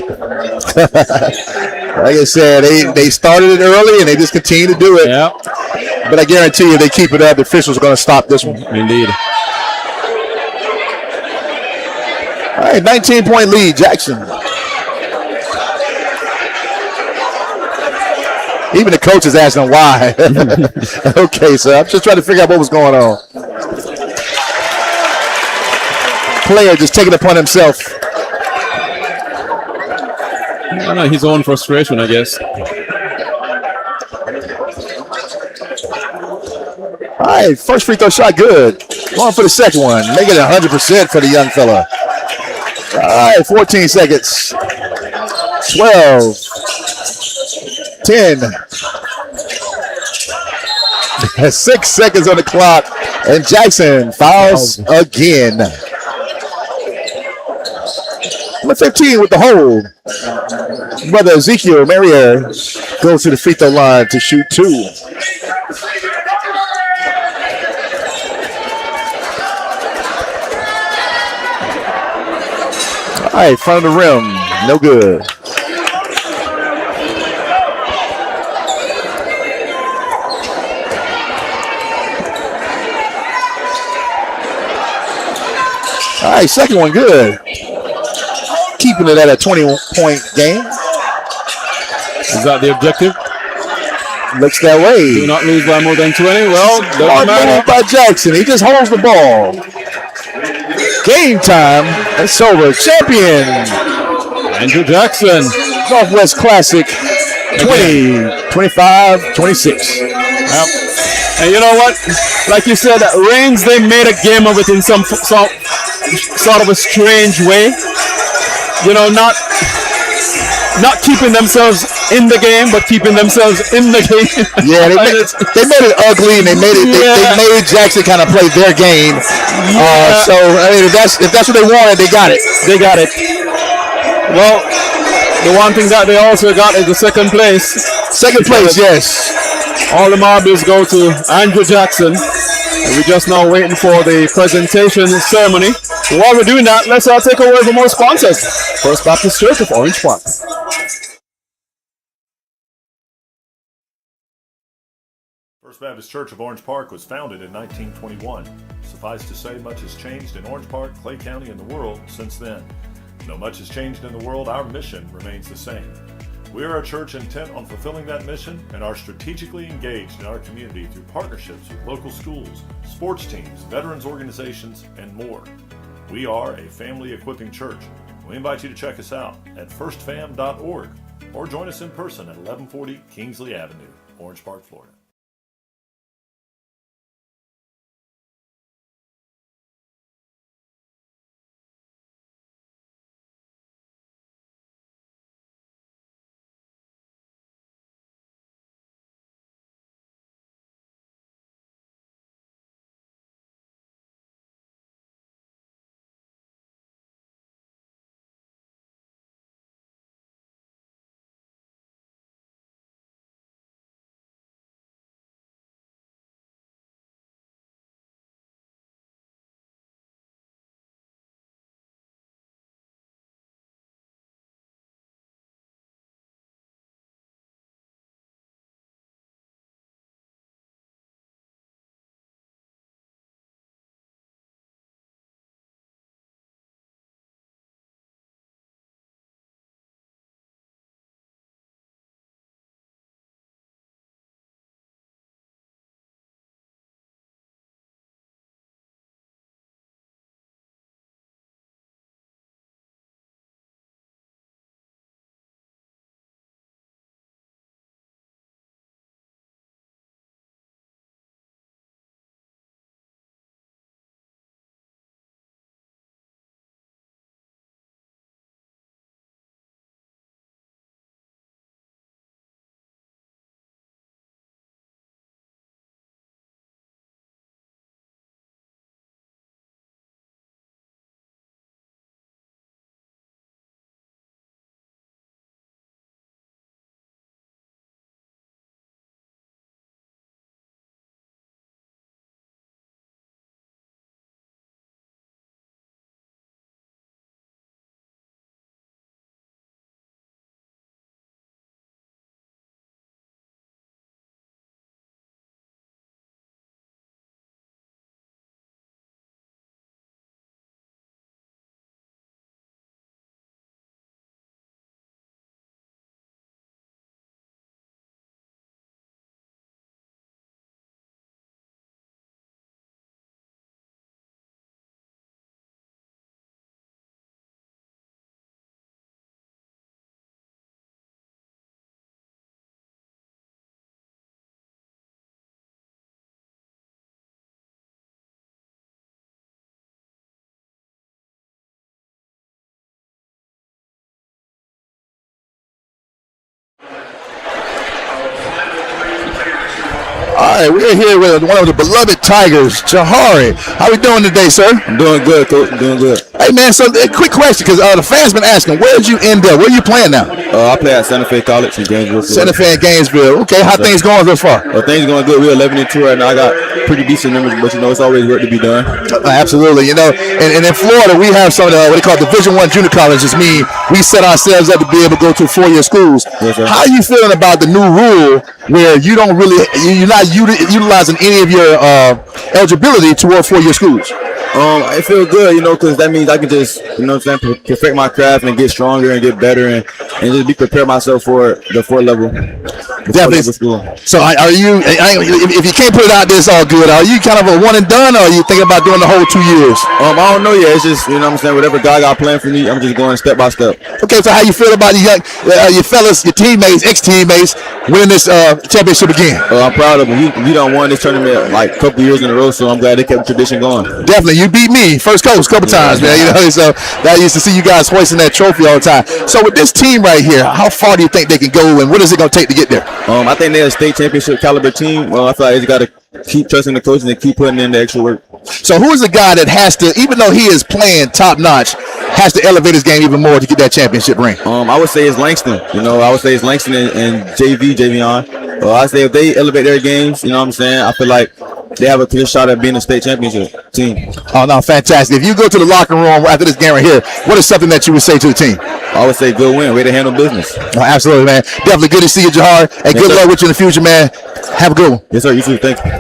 Like I said, they started it early and they just continue to do it. Yeah. But I guarantee you, if they keep it up, the officials are going to stop this one. Indeed. All right, 19-point lead, Jackson. Even the coach is asking why. Okay, so I'm just trying to figure out what was going on. Player just taking it upon himself. I don't know, his own frustration, I guess. All right, first free throw shot good. Going for the second one. Make it 100% for the young fella. All right, 14 seconds. 12. 10. 6 seconds on the clock. And Jackson fouls again. Number 15 with the hold. Brother Ezekiel Marriere goes to the free throw line to shoot 2. All right, front of the rim, no good. All right, second one good. Keeping it at a 20-point game. Is that the objective? Looks that way. Do not lose by more than 20. Well, doesn't matter. By Jackson. He just holds the ball. Game time. It's over. Champion. Andrew Jackson. Northwest Classic 20, 25, 26. Yep. And you know what? Like you said, Reigns, they made a game of it in some sort of a strange way. Not keeping themselves in the game, but keeping themselves in the game. Yeah, they made it ugly, and they made Jackson kind of play their game. Yeah. So I mean, if that's what they wanted, they got it. They got it. Well, the one thing that they also got is the second place. Second place, yes. All the marbles go to Andrew Jackson. And we're just now waiting for the presentation ceremony. While we're doing that, let's take away from our sponsors. First Baptist Church of Orange Park. First Baptist Church of Orange Park was founded in 1921. Suffice to say, much has changed in Orange Park, Clay County, and the world since then. Though much has changed in the world, our mission remains the same. We are a church intent on fulfilling that mission and are strategically engaged in our community through partnerships with local schools, sports teams, veterans organizations, and more. We are a family equipping church. We invite you to check us out at firstfam.org or join us in person at 1140 Kingsley Avenue, Orange Park, Florida. All right, we're here with one of the beloved Tigers, Jahari. How we doing today, sir? I'm doing good, Coach. I'm doing good. Hey, man, so a quick question, because the fans been asking, where did you end up? Where are you playing now? I play at Santa Fe College in Gainesville. Santa Fe and Gainesville. Okay, how things going thus far? Things going good. We're 11-2 right now. I got pretty decent numbers, but it's always work to be done. Absolutely. And in Florida, we have some of the, what they call Division I junior colleges. Mean we set ourselves up to be able to go to 4-year schools. Yes, sir. How are you feeling about the new rule where you're not utilizing any of your eligibility toward 4-year schools? I feel good, because that means I can just, perfect my craft and get stronger and get better and just be prepared myself for the 4 level. Definitely. School. So are you? If you can't put it out there, it's all good. Are you kind of a one and done, or are you thinking about doing the whole 2 years? I don't know yet. It's just whatever God got planned for me, I'm just going step by step. Okay, so how you feel about your fellas, your teammates, ex-teammates winning this championship again? I'm proud of them. We done won this tournament like a couple years in a row, so I'm glad they kept the tradition going. Definitely, you beat me first coach a couple times, man. So I used to see you guys hoisting that trophy all the time. So with this team right here, how far do you think they can go, and what is it going to take to get there? I think they're a state championship caliber team. I feel like they just got to keep trusting the coaches and keep putting in the extra work. So who is the guy that has to, even though he is playing top notch, has to elevate his game even more to get that championship ring? I would say it's Langston. I would say it's Langston and Javion. I say if they elevate their games, I feel like they have a clear shot at being a state championship team. Oh, no, fantastic. If you go to the locker room after this game right here, what is something that you would say to the team? I would say good win, way to handle business. Oh, absolutely, man. Definitely good to see you, Jahar. And good luck with you in the future, man. Have a good one. Yes, sir. You too. Thank you.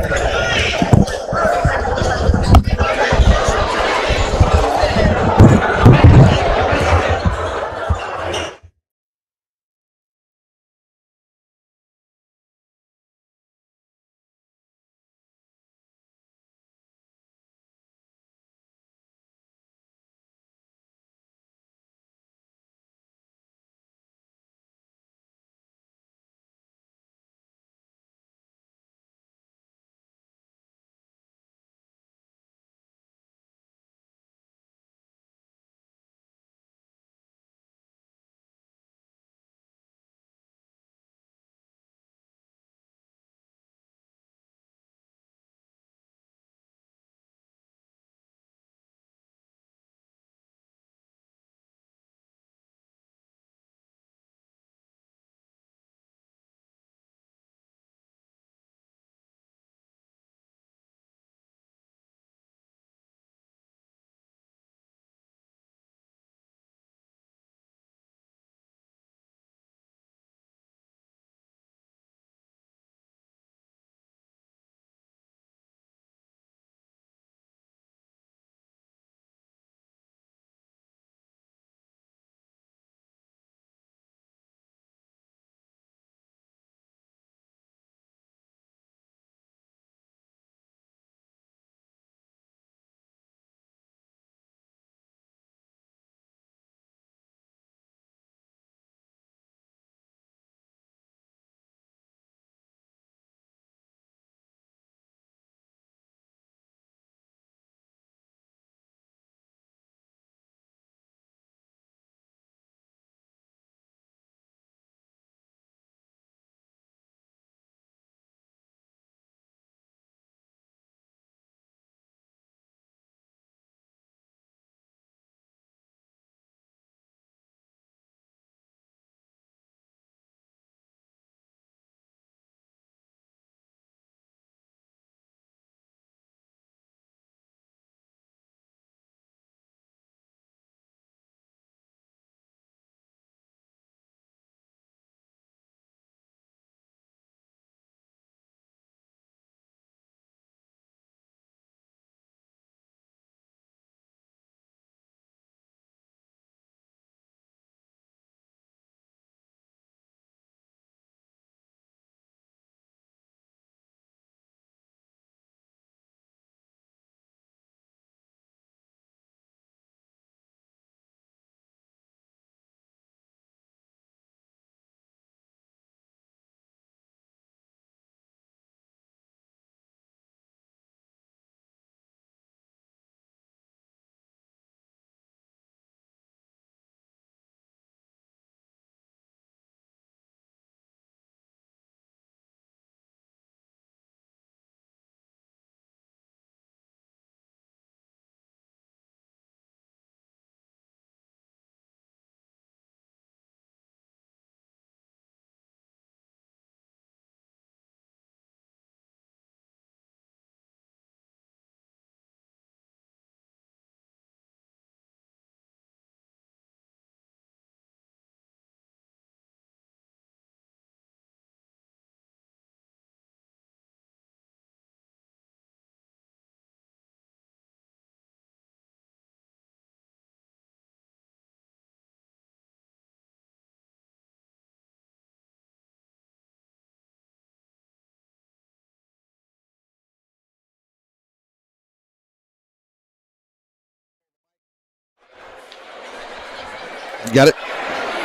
You got it?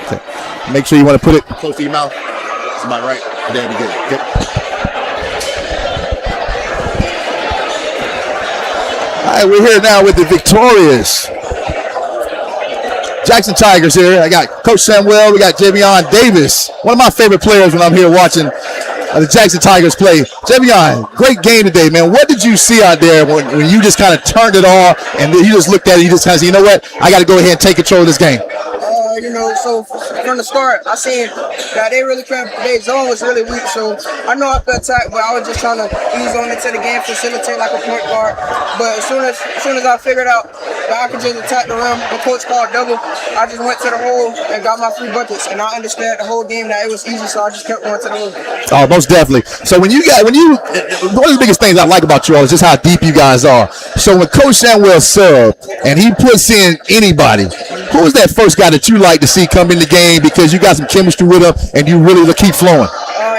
Okay. Make sure you want to put it close to your mouth. It's about right. There we go. Okay. All right, we're here now with the victorious Jackson Tigers here. I got Coach Samuel. We got Javion Davis, one of my favorite players when I'm here watching the Jackson Tigers play. Javion, great game today, man. What did you see out there when you just kind of turned it off and you just looked at it, you just kind of said, you know what, I got to go ahead and take control of this game? So from the start, I seen that they really couldn't. Their zone was really weak, so I know I could attack, but I was just trying to ease on into the game, facilitate like a point guard. But as soon as I figured out that I could just attack the rim, the coach called double, I just went to the hole and got my 3 buckets, and I understood the whole game that it was easy, so I just kept going to the hole. Oh, most definitely. So one of the biggest things I like about you all is just how deep you guys are. So when Coach Samuel subbed and he puts in anybody, who was that first guy that you like to see come in the game because you got some chemistry with him and you really keep flowing?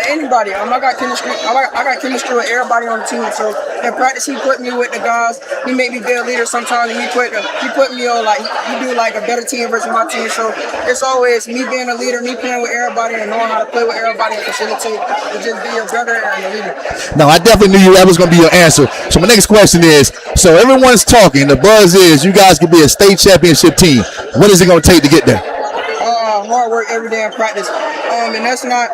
Anybody. I got chemistry. I got chemistry with everybody on the team. So in practice, he put me with the guys. He made me be a leader sometimes, and he put me on he do like a better team versus my team. So it's always me being a leader, me playing with everybody, and knowing how to play with everybody and facilitate and just be a brother and a leader. No, I definitely knew that was going to be your answer. So my next question is: so everyone's talking. The buzz is you guys could be a state championship team. What is it going to take to get there? Hard work every day in practice, and that's not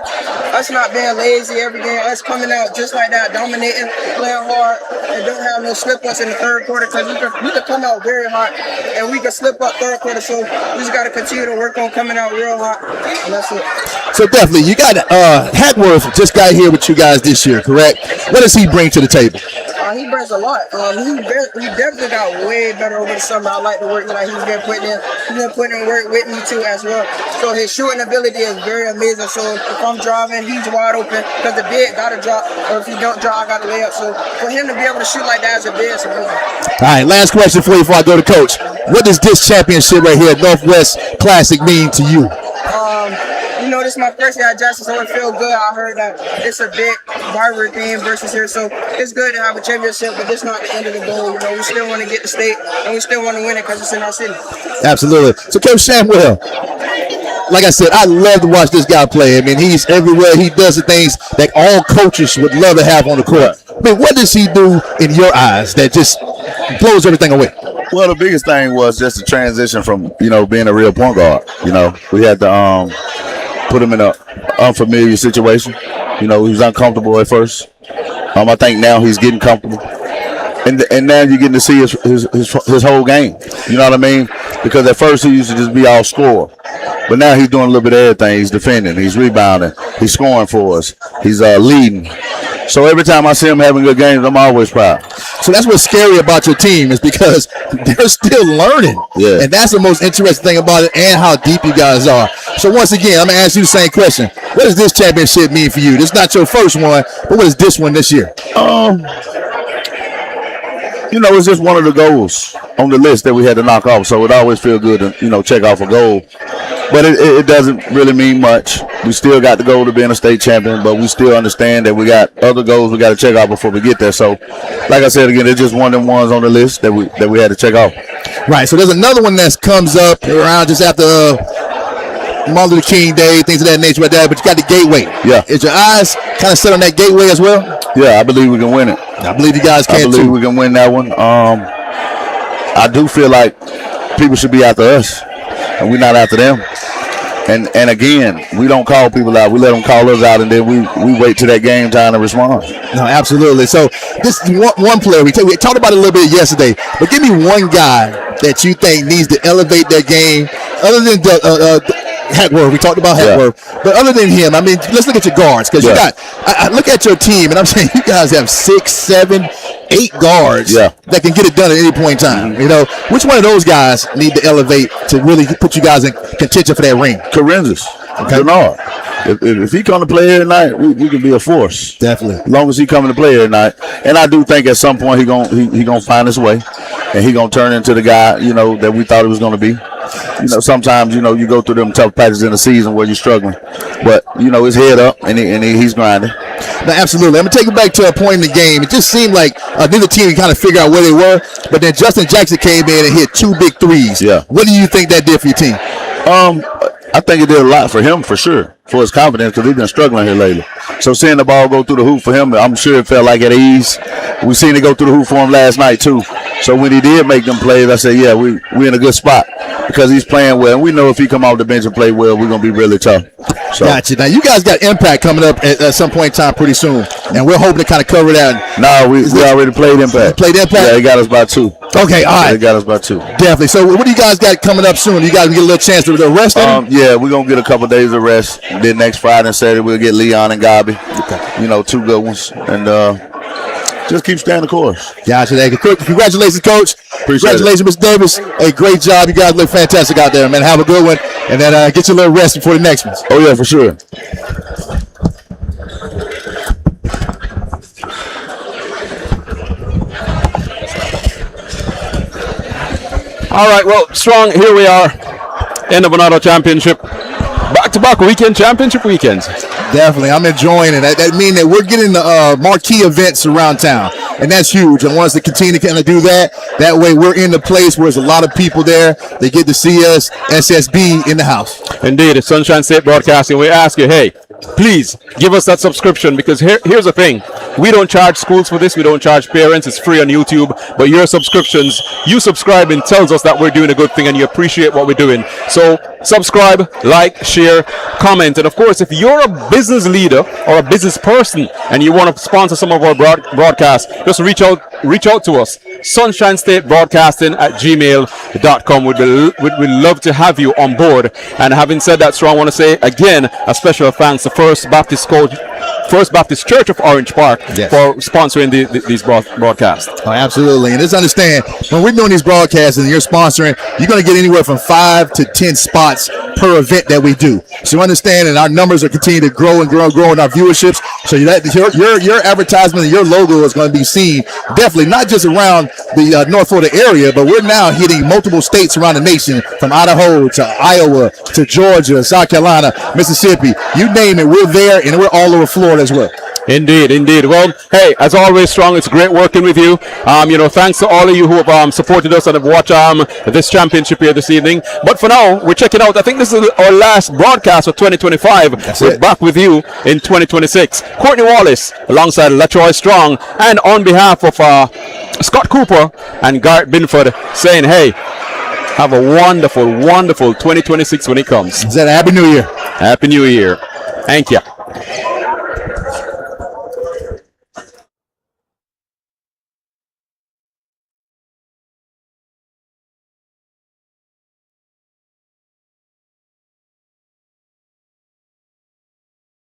being lazy every day. Us coming out just like that, dominating, playing hard, and don't have no slip-ups in the third quarter because we could come out very hot and we could slip up third quarter. So we just got to continue to work on coming out real hot, and that's it. So definitely, you got Hackworth just got here with you guys this year, correct? What does he bring to the table? He brings a lot. He definitely got way better over the summer. I like the work that he's been putting in. He's been putting in work with me too as well. So his shooting ability is very amazing. So if I'm driving, he's wide open because the big got to drop, or if he don't drop, I got to lay up. So for him to be able to shoot like that as a big, it's amazing. All right, last question for you before I go to Coach. What does this championship right here, Northwest Classic, mean to you? This is my first year at Jackson, so it feels good. I heard that it's a big rivalry game versus here, so it's good to have a championship, but this not the end of the goal. We still want to get the state, and we still want to win it because it's in our city. Absolutely. So, Coach Samuel, like I said, I love to watch this guy play. I mean, he's everywhere. He does the things that all coaches would love to have on the court. I mean, what does he do in your eyes that just blows everything away? Well, the biggest thing was just the transition from, being a real point guard. We had to put him in an unfamiliar situation. He was uncomfortable at first. I think now he's getting comfortable. And now you're getting to see his whole game. You know what I mean? Because at first he used to just be all scorer. But now he's doing a little bit of everything. He's defending. He's rebounding. He's scoring for us. He's leading. So every time I see him having good games, I'm always proud. So that's what's scary about your team is because they're still learning. Yeah. And that's the most interesting thing about it and how deep you guys are. So once again, I'm going to ask you the same question. What does this championship mean for you? This is not your first one, but what is this one this year? It's just one of the goals on the list that we had to knock off. So it always feels good to, check off a goal. But it doesn't really mean much. We still got the goal to being a state champion, but we still understand that we got other goals we got to check off before we get there. So, like I said again, it's just one of them ones on the list that we had to check off. Right. So there's another one that comes up around just after Martin Luther King Day, things of that nature like that. But you got the Gateway. Yeah. Is your eyes kind of set on that Gateway as well? Yeah, I believe we can win it. I believe you guys can too. I believe we can win that one. I do feel like people should be after us, and we're not after them. And again, we don't call people out. We let them call us out, and then we wait till that game time to respond. No, absolutely. So this is one player. We talked about it a little bit yesterday, but give me one guy that you think needs to elevate their game other than Hackworth. We talked about Hackworth. Yeah. But other than him, I mean, let's look at your guards because you got – I look at your team, and I'm saying you guys have 6, 7, 8 guards that can get it done at any point in time. Mm-hmm. Which one of those guys need to elevate to really put you guys in contention for that ring? Carenzis. Bernard. If he come to play every night, we can be a force. Definitely. As long as he coming to play every night. And I do think at some point he gonna find his way, and he gonna turn into the guy that we thought he was gonna be. Sometimes you go through them tough patches in the season where you're struggling, but his head up and he's grinding. No, absolutely. I'm gonna take it back to a point in the game. It just seemed like neither team could kind of figure out where they were, but then Justin Jackson came in and hit 2 big threes. Yeah. What do you think that did for your team? I think it did a lot for him, for sure, for his confidence, because he's been struggling here lately. So seeing the ball go through the hoop for him, I'm sure it felt like at ease. We seen it go through the hoop for him last night too. So when he did make them plays, I said, yeah, we in a good spot because he's playing well. And we know if he come off the bench and play well, we're gonna be really tough. So. Gotcha. Now you guys got Impact coming up at some point in time pretty soon, and we're hoping to kind of cover that. No, we already played Impact. Played Impact? Yeah, they got us by 2. Okay, all right. They got us by 2. Definitely. So what do you guys got coming up soon? You guys get a little chance to rest? Yeah, we're gonna get a couple days of rest. Then next Friday and Saturday we'll get Leon and Gabi. Okay. 2 good ones, and just keep staying the course. Gotcha. Congratulations, Coach. Congratulations, Mr. Davis. Hey, great job. You guys look fantastic out there, man. Have a good one, and then get you a little rest before the next one. Oh yeah, for sure. All right, well, Strong, here we are. End of another championship. Back-to-back weekend, championship weekends. Definitely. I'm enjoying it. That means that we're getting the marquee events around town, and that's huge. I want us to continue to kind of do that. That way we're in the place where there's a lot of people there. They get to see us, SSB, in the house. Indeed. It's Sunshine State Broadcasting. We ask you, hey, please give us that subscription, because here's the thing. We don't charge schools for this. We don't charge parents. It's free on YouTube. But your subscriptions, you subscribing tells us that we're doing a good thing and you appreciate what we're doing. So subscribe, like, share, comment. And of course, if you're a business leader or a business person and you want to sponsor some of our broadcasts, just reach out to us. Sunshine State Broadcasting at gmail.com. We'd love to have you on board. And having said that, Strong, I want to say again a special thanks to First Baptist Church of Orange Park for sponsoring these broadcasts. Oh, absolutely. And just understand, when we're doing these broadcasts and you're sponsoring, you're going to get anywhere from 5 to 10 spots per event that we do. So understand that our numbers are continuing to grow and grow in our viewerships. So your advertisement and your logo is going to be seen definitely not just around the North Florida area, but we're now hitting multiple states around the nation, from Idaho to Iowa to Georgia, South Carolina, Mississippi. You name it, we're there, and we're all over Florida as well. Indeed. Well, hey, as always, Strong, it's great working with you. Thanks to all of you who have supported us and have watched this championship here this evening. But for now, we're checking out. I think this is our last broadcast of 2025. We're back with you in 2026. Courtney Wallace alongside LaTroy Strong, and on behalf of Scott Cooper and Garrett Binford, saying, hey, have a wonderful, wonderful 2026 when it comes. Is that a Happy New Year? Happy New Year. Thank you.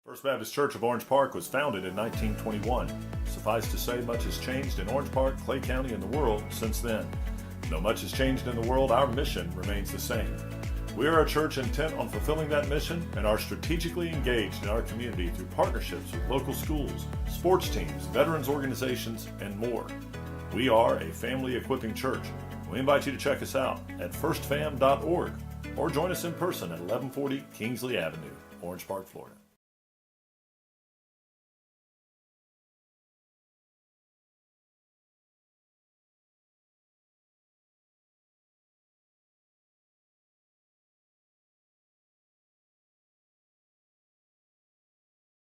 First Baptist Church of Orange Park was founded in 1921. Suffice to say, much has changed in Orange Park, Clay County, and the world since then. Though much has changed in the world, our mission remains the same. We are a church intent on fulfilling that mission and are strategically engaged in our community through partnerships with local schools, sports teams, veterans organizations, and more. We are a family equipping church. We invite you to check us out at firstfam.org or join us in person at 1140 Kingsley Avenue, Orange Park, Florida.